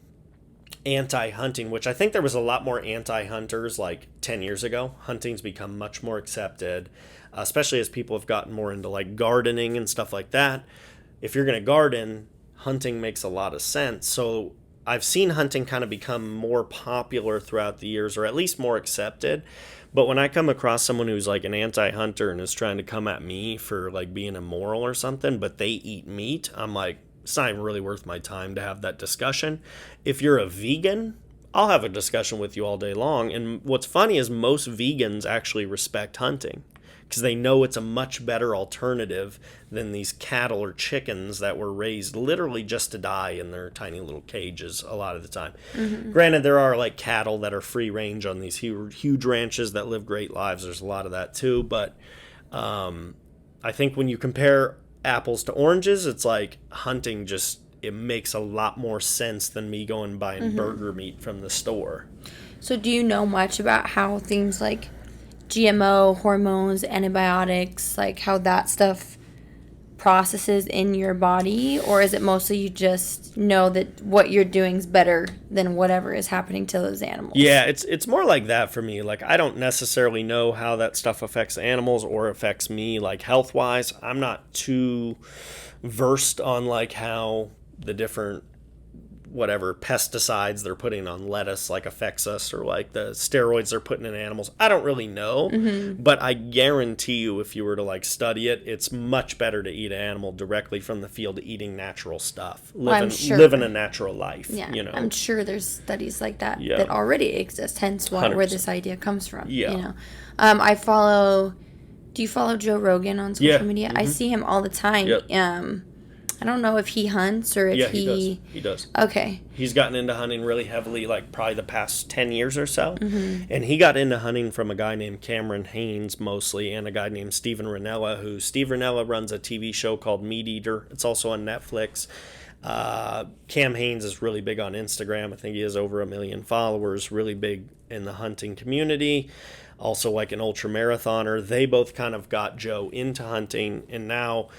anti-hunting, which I think there was a lot more anti-hunters like 10 years ago. Hunting's become much more accepted, especially as people have gotten more into like gardening and stuff like that. If you're going to garden, hunting makes a lot of sense. So I've seen hunting kind of become more popular throughout the years, or at least more accepted. But when I come across someone who's like an anti-hunter and is trying to come at me for like being immoral or something, but they eat meat, I'm like, it's not even really worth my time to have that discussion. If you're a vegan, I'll have a discussion with you all day long. And what's funny is most vegans actually respect hunting because they know it's a much better alternative than these cattle or chickens that were raised literally just to die in their tiny little cages a lot of the time. Mm-hmm. Granted, there are like cattle that are free range on these huge ranches that live great lives. There's a lot of that too. But I think when you compare apples to oranges, it's like hunting it makes a lot more sense than me going buying burger meat from the store. So do you know much about how things like GMO, hormones, antibiotics, like how that stuff processes in your body? Or is it mostly you just know that what you're doing is better than whatever is happening to those animals? Yeah, it's more like that for me. Like I don't necessarily know how that stuff affects animals or affects me like health-wise. I'm not too versed on like how the different whatever pesticides they're putting on lettuce like affects us, or like the steroids they're putting in animals. I don't really know, but I guarantee you if you were to like study it, it's much better to eat an animal directly from the field to eating natural stuff, living a natural life. Yeah, I'm sure there's studies like that Yeah. that already exist, hence where 100%. this idea comes from. Yeah. Do you follow Joe Rogan on social media? I see him all the time. Yep. I don't know if he hunts or if he does. Okay. He's gotten into hunting really heavily, like probably the past 10 years or so. And he got into hunting from a guy named Cameron Haynes mostly, and a guy named Steven Rinella, Steve Rinella runs a TV show called Meat Eater. It's also on Netflix. Cam Haynes is really big on Instagram. I think he has over 1 million followers, really big in the hunting community. Also like an ultra marathoner. They both kind of got Joe into hunting, and now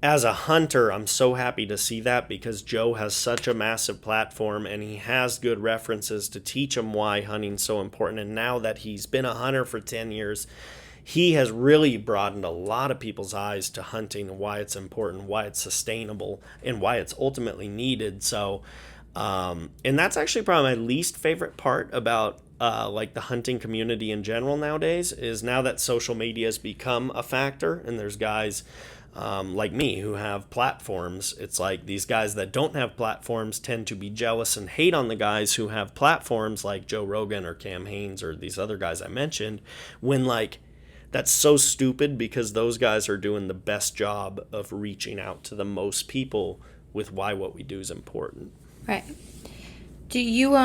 as a hunter, I'm so happy to see that because Joe has such a massive platform and he has good references to teach him why hunting's so important. And now that he's been a hunter for 10 years, he has really broadened a lot of people's eyes to hunting and why it's important, why it's sustainable, and why it's ultimately needed. So, and that's actually probably my least favorite part about like the hunting community in general nowadays, is now that social media has become a factor and there's guys like me who have platforms. It's like these guys that don't have platforms tend to be jealous and hate on the guys who have platforms like Joe Rogan or Cam Haynes or these other guys I mentioned, when like that's so stupid because those guys are doing the best job of reaching out to the most people with why what we do is important. Right. Do you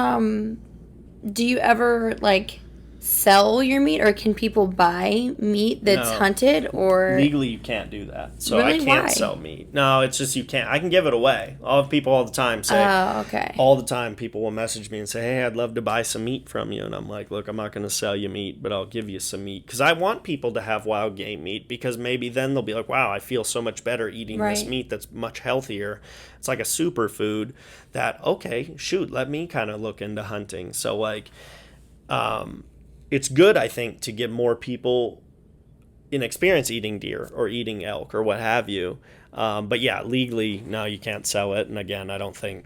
ever like sell your meat, or can people buy meat that's hunted? Or legally you can't do that, so really? I can't Why? sell meat. No, it's just you can't. I can give it away. I'll have people all the time say, oh, okay, all the time people will message me and say, hey, I'd love to buy some meat from you, and I'm like, look, I'm not going to sell you meat, but I'll give you some meat, because I want people to have wild game meat, because maybe then they'll be like, wow, I feel so much better eating this meat that's much healthier. It's like a superfood that, okay, shoot, let me kind of look into hunting. So like it's good, I think, to give more people an experience eating deer or eating elk or what have you. But yeah, legally, no, you can't sell it. And again, I don't think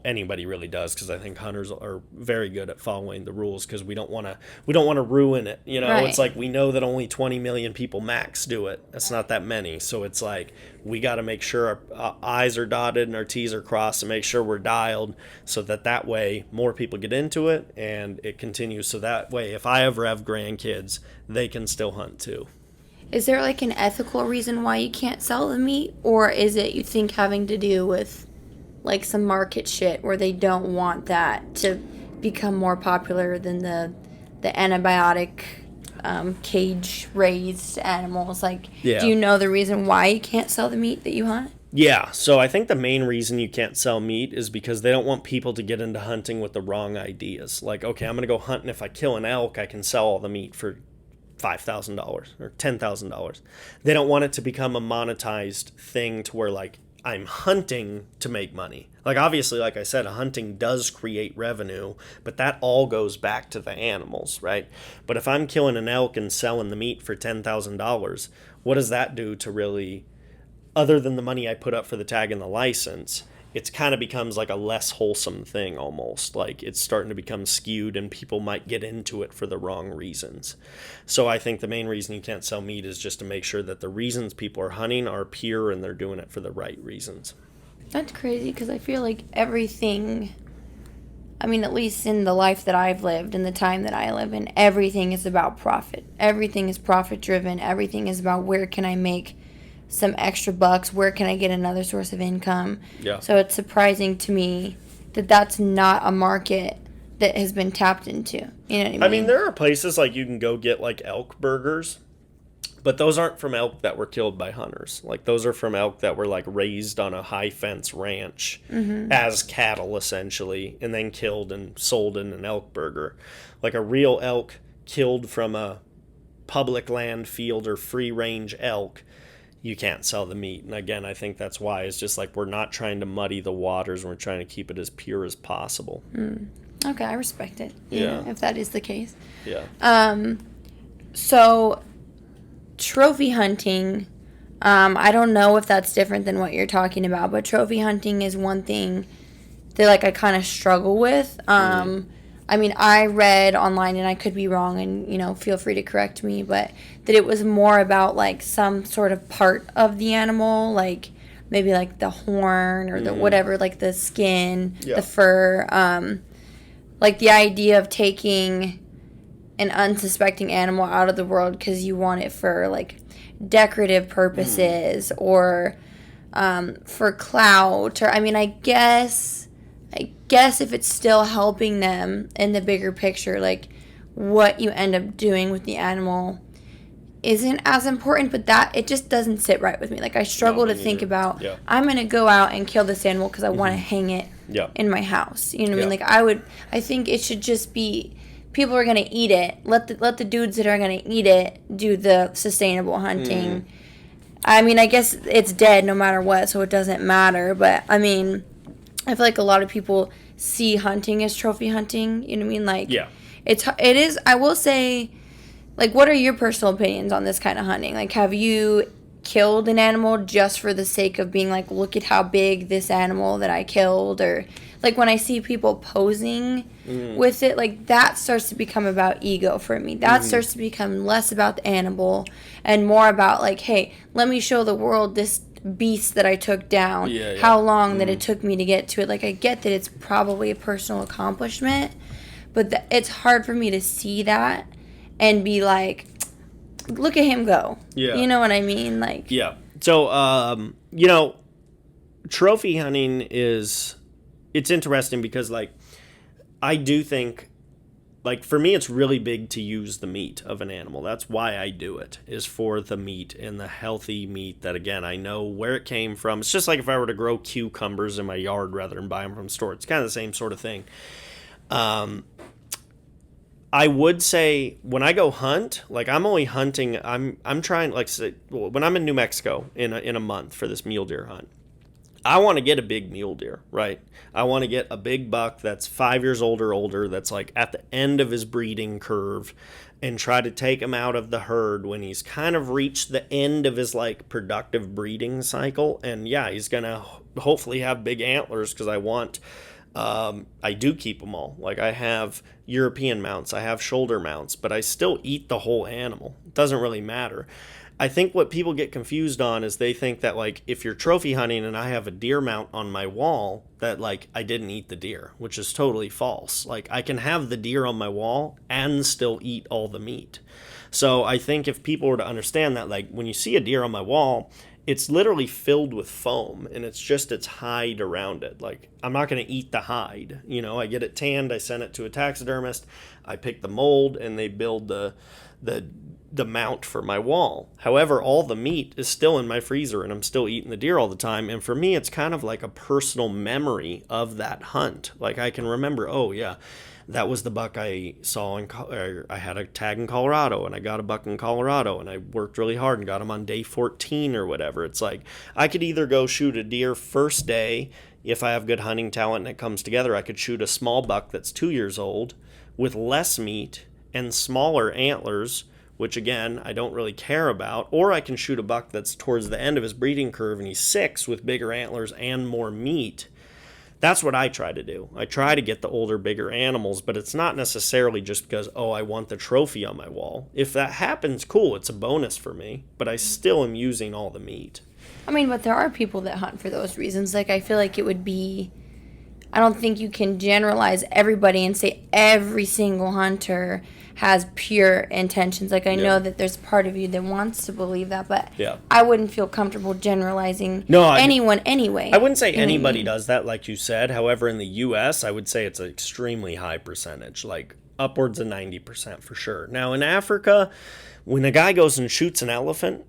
anybody really does, because I think hunters are very good at following the rules, because we don't want to ruin it. You know, Right. It's like we know that only 20 million people max do it. That's not that many. So it's like we got to make sure our I's are dotted and our T's are crossed, and make sure we're dialed, so that way more people get into it and it continues. So that way, if I ever have grandkids, they can still hunt too. Is there like an ethical reason why you can't sell the meat, or is it you think having to do with like some market shit where they don't want that to become more popular than the antibiotic cage raised animals? Like, Yeah. Do you know the reason why you can't sell the meat that you hunt? Yeah, so I think the main reason you can't sell meat is because they don't want people to get into hunting with the wrong ideas. Like, okay, I'm going to go hunt, and if I kill an elk, I can sell all the meat for $5,000 or $10,000. They don't want it to become a monetized thing to where, like, I'm hunting to make money. Like, obviously, like I said, hunting does create revenue, but that all goes back to the animals, right? But if I'm killing an elk and selling the meat for $10,000, what does that do to really, other than the money I put up for the tag and the license? It kind of becomes like a less wholesome thing almost. Like, it's starting to become skewed, and people might get into it for the wrong reasons. So I think the main reason you can't sell meat is just to make sure that the reasons people are hunting are pure and they're doing it for the right reasons. That's crazy, because I feel like everything, I mean, at least in the life that I've lived and the time that I live in, everything is about profit. Everything is profit driven. Everything is about where can I make some extra bucks, where can I get another source of income. Yeah. So it's surprising to me that that's not a market that has been tapped into. You know what I mean? I mean, there are places like you can go get like elk burgers, but those aren't from elk that were killed by hunters. Like, those are from elk that were like raised on a high fence ranch as cattle essentially, and then killed and sold in an elk burger. Like a real elk killed from a public land field or free range elk, you can't sell the meat. And again, I think that's why it's just like we're not trying to muddy the waters. We're trying to keep it as pure as possible. Okay, I respect it. Yeah. If that is the case. Yeah. So trophy hunting, I don't know if that's different than what you're talking about, but trophy hunting is one thing that like I kind of struggle with. I mean, I read online, and I could be wrong, and, feel free to correct me, but that it was more about, like, some sort of part of the animal, like, maybe, like, the horn or the whatever, like, the skin, the fur, like, the idea of taking an unsuspecting animal out of the world because you want it for, like, decorative purposes or for clout, or, I mean, I guess if it's still helping them in the bigger picture, like what you end up doing with the animal isn't as important, but that it just doesn't sit right with me. Like, I struggle to think about, I'm going to go out and kill this animal because I want to hang it in my house. You know what I mean? Like, I think it should just be, people are going to eat it. Let the dudes that are going to eat it do the sustainable hunting. I mean, I guess it's dead no matter what, so it doesn't matter, but I mean, I feel like a lot of people see hunting as trophy hunting. You know what I mean? Like, it is. I will say, like, what are your personal opinions on this kind of hunting? Like, have you killed an animal just for the sake of being like, look at how big this animal that I killed? Or, like, when I see people posing with it, like, that starts to become about ego for me. That starts to become less about the animal and more about, like, hey, let me show the world this beast that I took down, how long that it took me to get to it. Like, I get that it's probably a personal accomplishment, but it's hard for me to see that and be like, look at him go. Yeah. You know what I mean? Like, yeah. So, trophy hunting it's interesting because, like, I do think, like, for me, it's really big to use the meat of an animal. That's why I do it, is for the meat and the healthy meat that, again, I know where it came from. It's just like if I were to grow cucumbers in my yard rather than buy them from the store. It's kind of the same sort of thing. I would say when I go hunt, like, I'm only hunting, I'm trying, like, say, when I'm in New Mexico in a month for this mule deer hunt, I want to get a big mule deer, right? I want to get a big buck that's 5 years old or older, that's like at the end of his breeding curve, and try to take him out of the herd when he's kind of reached the end of his, like, productive breeding cycle. And yeah, he's going to hopefully have big antlers because I do keep them all. Like, I have European mounts, I have shoulder mounts, but I still eat the whole animal. It doesn't really matter. I think what people get confused on is they think that, like, if you're trophy hunting and I have a deer mount on my wall, that, like, I didn't eat the deer, which is totally false. Like, I can have the deer on my wall and still eat all the meat. So I think if people were to understand that, like, when you see a deer on my wall, it's literally filled with foam and it's just its hide around it. Like, I'm not going to eat the hide. I get it tanned, I send it to a taxidermist, I pick the mold, and they build the mount for my wall. However, all the meat is still in my freezer and I'm still eating the deer all the time. And for me, it's kind of like a personal memory of that hunt. Like, I can remember, oh yeah, that was the buck I saw I had a tag in Colorado, and I got a buck in Colorado, and I worked really hard and got him on day 14 or whatever. It's like, I could either go shoot a deer first day, if I have good hunting talent and it comes together. I could shoot a small buck that's 2 years old with less meat and smaller antlers, which, again, I don't really care about. Or I can shoot a buck that's towards the end of his breeding curve and he's 6 with bigger antlers and more meat. That's what I try to do. I try to get the older, bigger animals, but it's not necessarily just because, oh, I want the trophy on my wall. If that happens, cool, it's a bonus for me, but I still am using all the meat. I mean, but there are people that hunt for those reasons. Like, I feel like it would be, I don't think you can generalize everybody and say every single hunter has pure intentions. Like, I know that there's part of you that wants to believe that, but I wouldn't feel comfortable generalizing anyone anyway. I wouldn't say anybody does that, like you said. However, in the U.S., I would say it's an extremely high percentage, like upwards of 90% for sure. Now, in Africa, when a guy goes and shoots an elephant,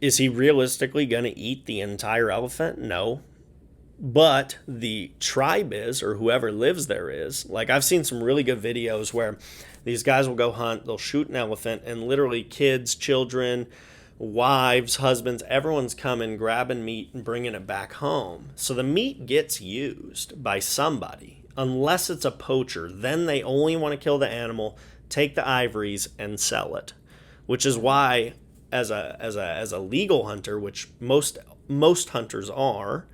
is he realistically going to eat the entire elephant? No. But the tribe is, or whoever lives there is. Like, I've seen some really good videos where these guys will go hunt, they'll shoot an elephant, and literally kids, children, wives, husbands, everyone's coming, grabbing meat and bringing it back home. So the meat gets used by somebody, unless it's a poacher. Then they only want to kill the animal, take the ivories, and sell it. Which is why, as a legal hunter, which most hunters are,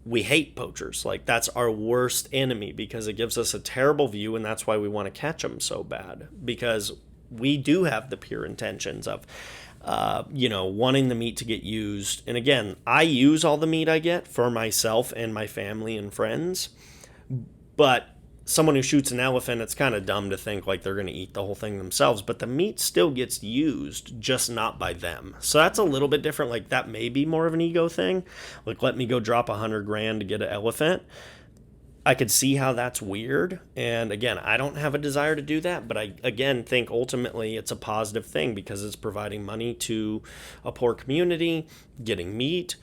we hate poachers. Like, that's our worst enemy because it gives us a terrible view, and that's why we want to catch them so bad, because we do have the pure intentions of wanting the meat to get used. And again, I use all the meat I get for myself and my family and friends, but someone who shoots an elephant, it's kind of dumb to think like they're going to eat the whole thing themselves, but the meat still gets used, just not by them. So that's a little bit different. Like, that may be more of an ego thing. Like, let me go drop $100,000 to get an elephant. I could see how that's weird. And again, I don't have a desire to do that, but I, again, think ultimately it's a positive thing because it's providing money to a poor community, getting meat,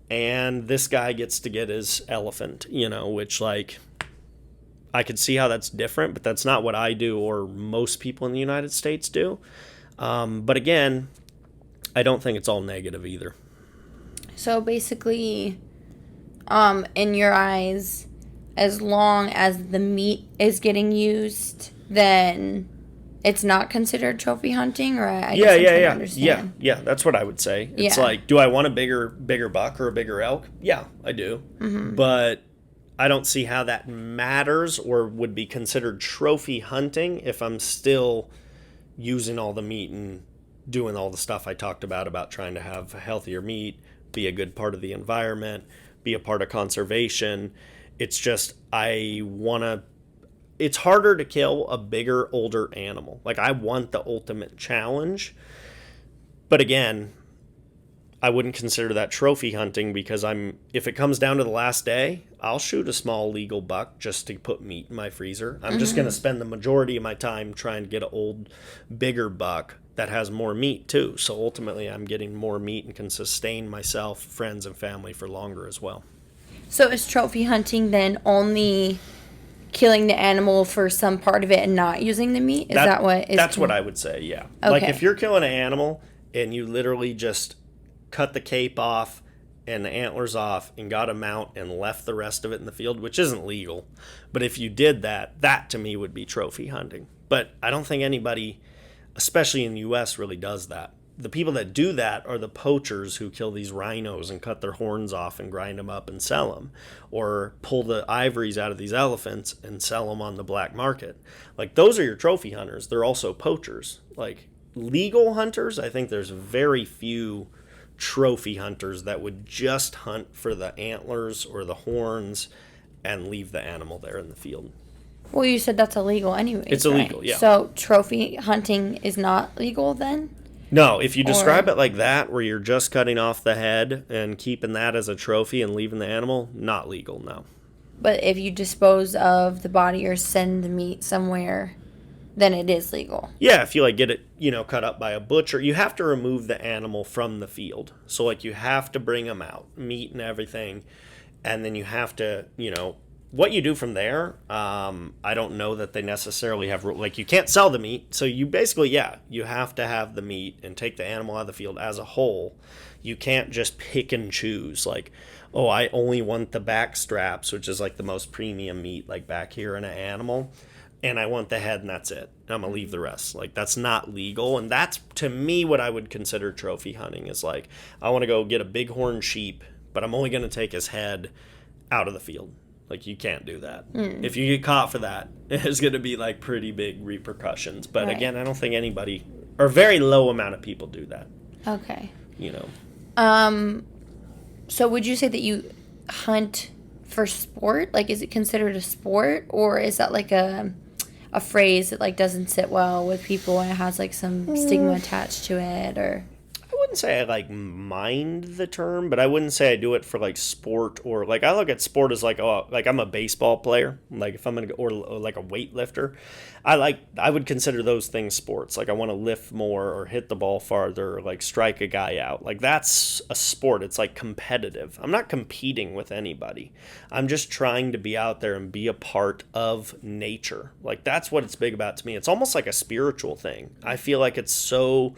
and this guy gets to get his elephant, which, like, I could see how that's different, but that's not what I do or most people in the United States do. But again, I don't think it's all negative either. So basically, in your eyes, as long as the meat is getting used, then it's not considered trophy hunting, or I guess I'm trying to understand. Yeah, that's what I would say. It's like, do I want a bigger buck or a bigger elk? Yeah, I do. Mm-hmm. But I don't see how that matters or would be considered trophy hunting if I'm still using all the meat and doing all the stuff I talked about trying to have healthier meat, be a good part of the environment, be a part of conservation. It's just, if it's harder to kill a bigger, older animal. Like, I want the ultimate challenge. But again, I wouldn't consider that trophy hunting because if it comes down to the last day, I'll shoot a small legal buck just to put meat in my freezer. I'm just going to spend the majority of my time trying to get an old, bigger buck that has more meat too. So ultimately, I'm getting more meat and can sustain myself, friends, and family for longer as well. So is trophy hunting then only killing the animal for some part of it and not using the meat? Is that what is? That's what I would say, yeah. Okay. Like, if you're killing an animal and you literally just cut the cape off and the antlers off and got a mount and left the rest of it in the field, which isn't legal. But if you did that, that to me would be trophy hunting. But I don't think anybody, especially in the U.S., really does that. The people that do that are the poachers who kill these rhinos and cut their horns off and grind them up and sell them, or pull the ivories out of these elephants and sell them on the black market. Like, those are your trophy hunters. They're also poachers. Like, legal hunters, I think there's very few trophy hunters that would just hunt for the antlers or the horns and leave the animal there in the field. Well, you said that's illegal anyway. It's illegal, yeah. So trophy hunting is not legal then? No, if you describe it like that, where you're just cutting off the head and keeping that as a trophy and leaving the animal, not legal, no. But if you dispose of the body or send the meat somewhere, then it is legal. Yeah, if you get it, cut up by a butcher, you have to remove the animal from the field. So you have to bring them out, meat and everything, and then you have to, what you do from there, I don't know that they necessarily have, you can't sell the meat. So you basically, you have to have the meat and take the animal out of the field as a whole. You can't just pick and choose, I only want the back straps, which is the most premium meat, back here in an animal, and I want the head and that's it. I'm going to leave the rest. That's not legal. And that's, to me, what I would consider trophy hunting is I want to go get a bighorn sheep, but I'm only going to take his head out of the field. You can't do that. If you get caught for that, there's going to be pretty big repercussions. But again, I don't think anybody, or very low amount of people do that. Okay. So would you say that you hunt for sport? Is it considered a sport, or is that a phrase that doesn't sit well with people and it has some stigma attached to it? Or I wouldn't say I mind the term, but I wouldn't say I do it for sport, or I look at sport as I'm a baseball player, if I'm gonna go, or a weightlifter. I would consider those things sports. I want to lift more or hit the ball farther, or strike a guy out. That's a sport. It's competitive. I'm not competing with anybody. I'm just trying to be out there and be a part of nature. That's what it's big about to me. It's almost like a spiritual thing. I feel like it's so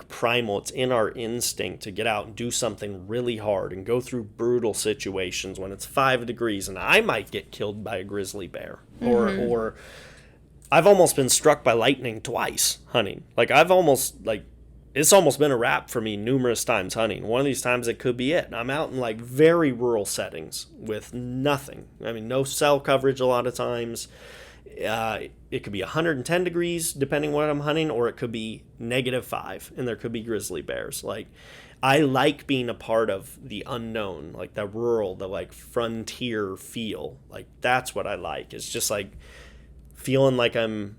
primal. It's in our instinct to get out and do something really hard and go through brutal situations when it's 5 degrees and I might get killed by a grizzly bear, or I've almost been struck by lightning twice hunting. I've almost it's almost been a wrap for me numerous times hunting. One of these times it could be it. I'm out in very rural settings with nothing. No cell coverage a lot of times. It could be 110 degrees depending what I'm hunting, or it could be -5 and there could be grizzly bears. I like being a part of the unknown, the rural, the frontier feel. That's what I like. It's just feeling I'm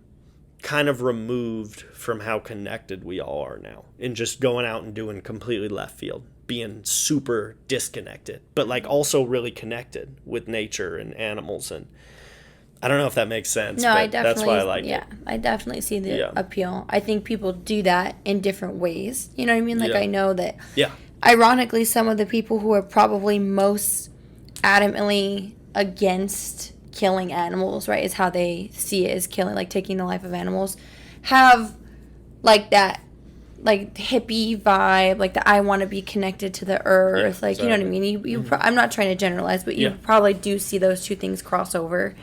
kind of removed from how connected we all are now, and just going out and doing completely left field, being super disconnected, but also really connected with nature and animals. And I don't know if that makes sense. No, but I definitely. That's why I like it. Yeah, I definitely see the appeal. I think people do that in different ways. You know what I mean? I know that. Yeah. Ironically, some of the people who are probably most adamantly against killing animals, right, is how they see it as killing, taking the life of animals, have that hippie vibe, that I want to be connected to the earth, exactly. You know what I mean? You I'm not trying to generalize, but you probably do see those two things cross over.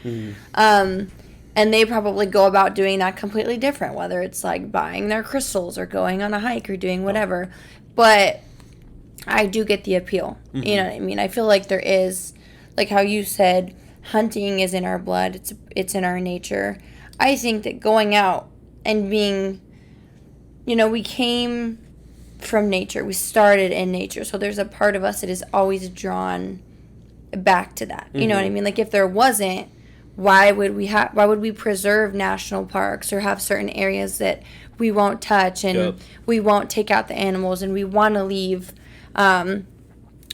And they probably go about doing that completely different, whether it's buying their crystals or going on a hike or doing whatever. But I do get the appeal. You know what I mean? I feel there is, how you said, hunting is in our blood. It's in our nature. I think that going out and being, we came from nature. We started in nature. So there's a part of us that is always drawn back to that. You know what I mean? If there wasn't, why would we preserve national parks or have certain areas that we won't touch and Yep. we won't take out the animals and we want to leave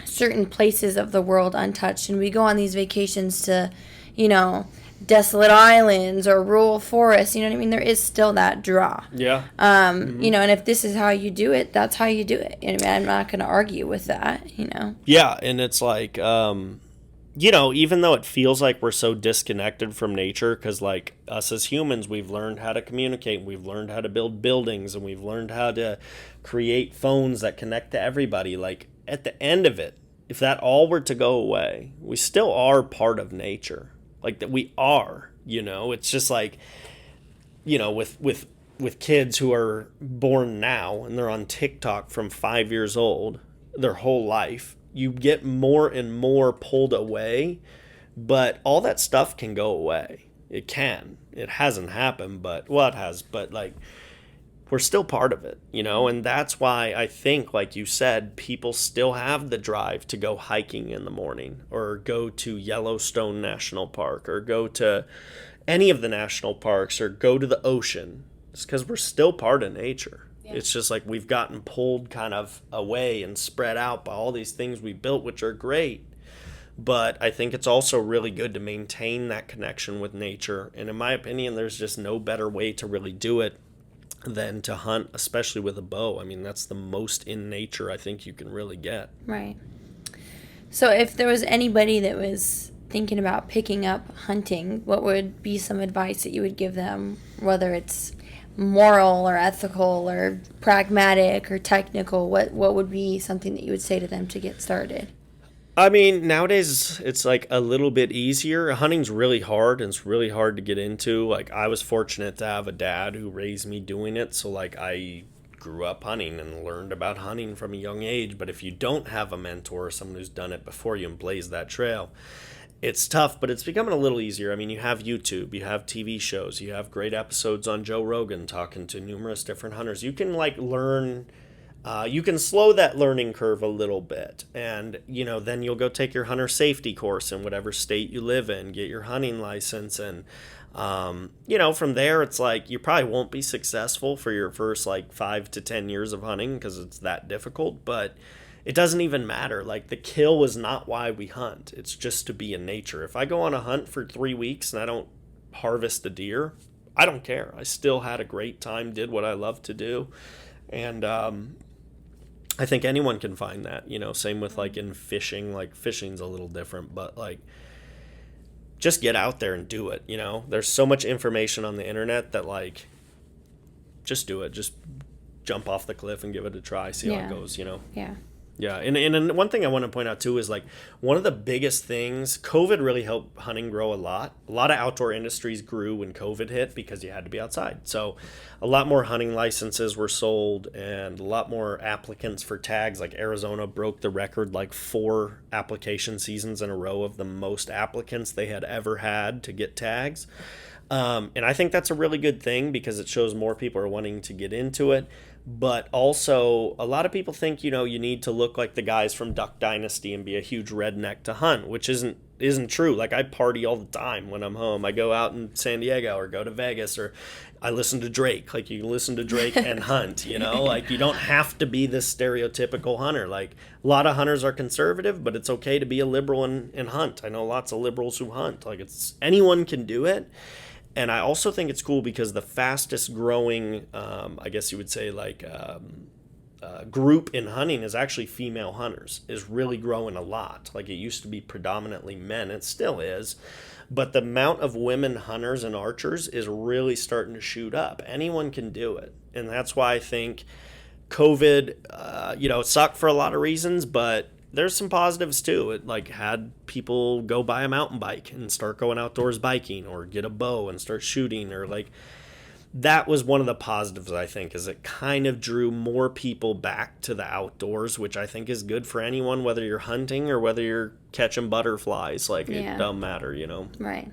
certain places of the world untouched, and we go on these vacations to, desolate islands or rural forests. You know what I mean? There is still that draw. Yeah. And if this is how you do it, that's how you do it. I'm not going to argue with that. Yeah, and it's like, even though it feels like we're so disconnected from nature, because like us as humans, we've learned how to communicate, we've learned how to build buildings, and we've learned how to create phones that connect to everybody. Like at the end of it, if that all were to go away, we still are part of nature. Like that we are, it's just like, with kids who are born now and they're on TikTok from 5 years old, their whole life, you get more and more pulled away, but all that stuff can go away. It can. It hasn't happened, but it has, but like we're still part of it, and that's why I think, like you said, people still have the drive to go hiking in the morning or go to Yellowstone National Park or go to any of the national parks or go to the ocean. It's because we're still part of nature. Yeah. It's just like we've gotten pulled kind of away and spread out by all these things we built, which are great. But I think it's also really good to maintain that connection with nature. And in my opinion, there's just no better way to really do it than to hunt, especially with a bow. I mean, that's the most in nature I think you can really get. Right. So if there was anybody that was thinking about picking up hunting, what would be some advice that you would give them, whether it's moral or ethical or pragmatic or technical? What would be something that you would say to them to get started? I mean, nowadays it's like a little bit easier. Hunting's really hard and it's really hard to get into. Like I was fortunate to have a dad who raised me doing it. So like I grew up hunting and learned about hunting from a young age. But if you don't have a mentor or someone who's done it before you and blazed that trail, it's tough, but it's becoming a little easier. I mean, you have YouTube, you have TV shows, you have great episodes on Joe Rogan talking to numerous different hunters. You can like learn. You can slow that learning curve a little bit, and then you'll go take your hunter safety course in whatever state you live in, get your hunting license, and from there it's like you probably won't be successful for your first like 5 to 10 years of hunting because it's that difficult, but it doesn't even matter. Like the kill is not why we hunt. It's just to be in nature. If I go on a hunt for 3 weeks and I don't harvest a deer, I don't care. I still had a great time, did what I love to do, and I think anyone can find that, same with like in fishing. Like fishing's a little different, but like just get out there and do it. There's so much information on the internet that like just do it. Just jump off the cliff and give it a try, see how it goes, Yeah. Yeah, and one thing I want to point out too is like one of the biggest things, COVID really helped hunting grow a lot. A lot of outdoor industries grew when COVID hit because you had to be outside. So a lot more hunting licenses were sold and a lot more applicants for tags. Like Arizona broke the record like 4 application seasons in a row of the most applicants they had ever had to get tags. And I think that's a really good thing because it shows more people are wanting to get into it. But also, a lot of people think, you need to look like the guys from Duck Dynasty and be a huge redneck to hunt, which isn't true. Like, I party all the time when I'm home. I go out in San Diego or go to Vegas or I listen to Drake. Like, you can listen to Drake and hunt, Like, you don't have to be this stereotypical hunter. Like, a lot of hunters are conservative, but it's okay to be a liberal and hunt. I know lots of liberals who hunt. Like, anyone can do it. And I also think it's cool because the fastest growing, I guess you would say like group in hunting is actually female hunters, is really growing a lot. Like it used to be predominantly men, it still is. But the amount of women hunters and archers is really starting to shoot up. Anyone can do it. And that's why I think COVID, it sucked for a lot of reasons, but there's some positives too. It like had people go buy a mountain bike and start going outdoors biking or get a bow and start shooting, or like that was one of the positives I think, is it kind of drew more people back to the outdoors, which I think is good for anyone, whether you're hunting or whether you're catching butterflies. Like it don't matter, Right.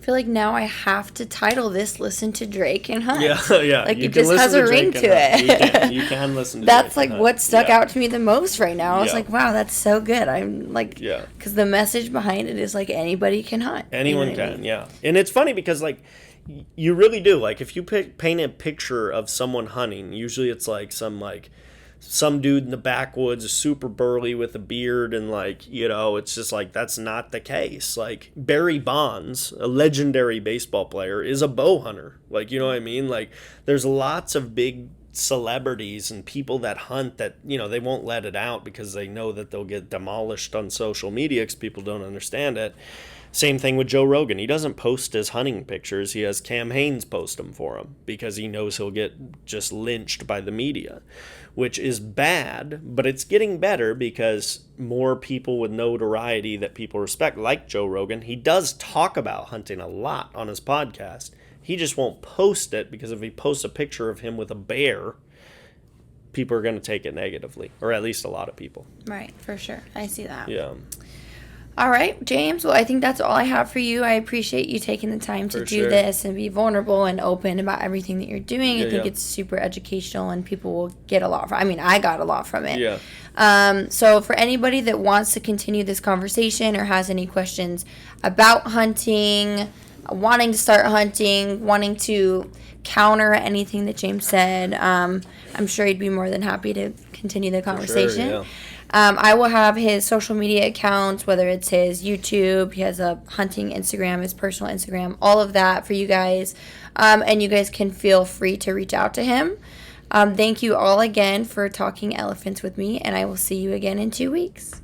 I feel like now I have to title this "Listen to Drake and Hunt." Yeah, yeah. Like, you it can just listen has a ring Drake to and Hunt. it. You can listen to That's Drake like and what Hunt. stuck out to me the most right now. I was Yeah. like, wow, that's so good. I'm like, Yeah. because the message behind it is like anybody can hunt. Anyone You know what I can, mean? yeah. And it's funny because, like, you really do. Like, if you paint a picture of someone hunting, usually it's like some dude in the backwoods is super burly with a beard, and, like, you know, it's just like that's not the case. Like, Barry Bonds, a legendary baseball player, is a bow hunter. Like, you know what I mean? Like, there's lots of big celebrities and people that hunt that, you know, they won't let it out because they know that they'll get demolished on social media because people don't understand it. Same thing with Joe Rogan. He doesn't post his hunting pictures. He has Cam Haines post them for him because he knows he'll get just lynched by the media, which is bad, but it's getting better because more people with notoriety that people respect, like Joe Rogan, he does talk about hunting a lot on his podcast. He just won't post it because if he posts a picture of him with a bear, people are going to take it negatively, or at least a lot of people. Right, for sure. I see that. Yeah. All right, James. Well, I think that's all I have for you. I appreciate you taking the time to do this and be vulnerable and open about everything that you're doing. I think it's super educational and people will get a lot from it. I mean, I got a lot from it. Yeah. So for anybody that wants to continue this conversation or has any questions about hunting, wanting to start hunting, wanting to counter anything that James said, I'm sure he'd be more than happy to continue the conversation. Sure, yeah. I will have his social media accounts, whether it's his YouTube, he has a hunting Instagram, his personal Instagram, all of that for you guys. And you guys can feel free to reach out to him. Thank you all again for talking elephants with me, and I will see you again in 2 weeks.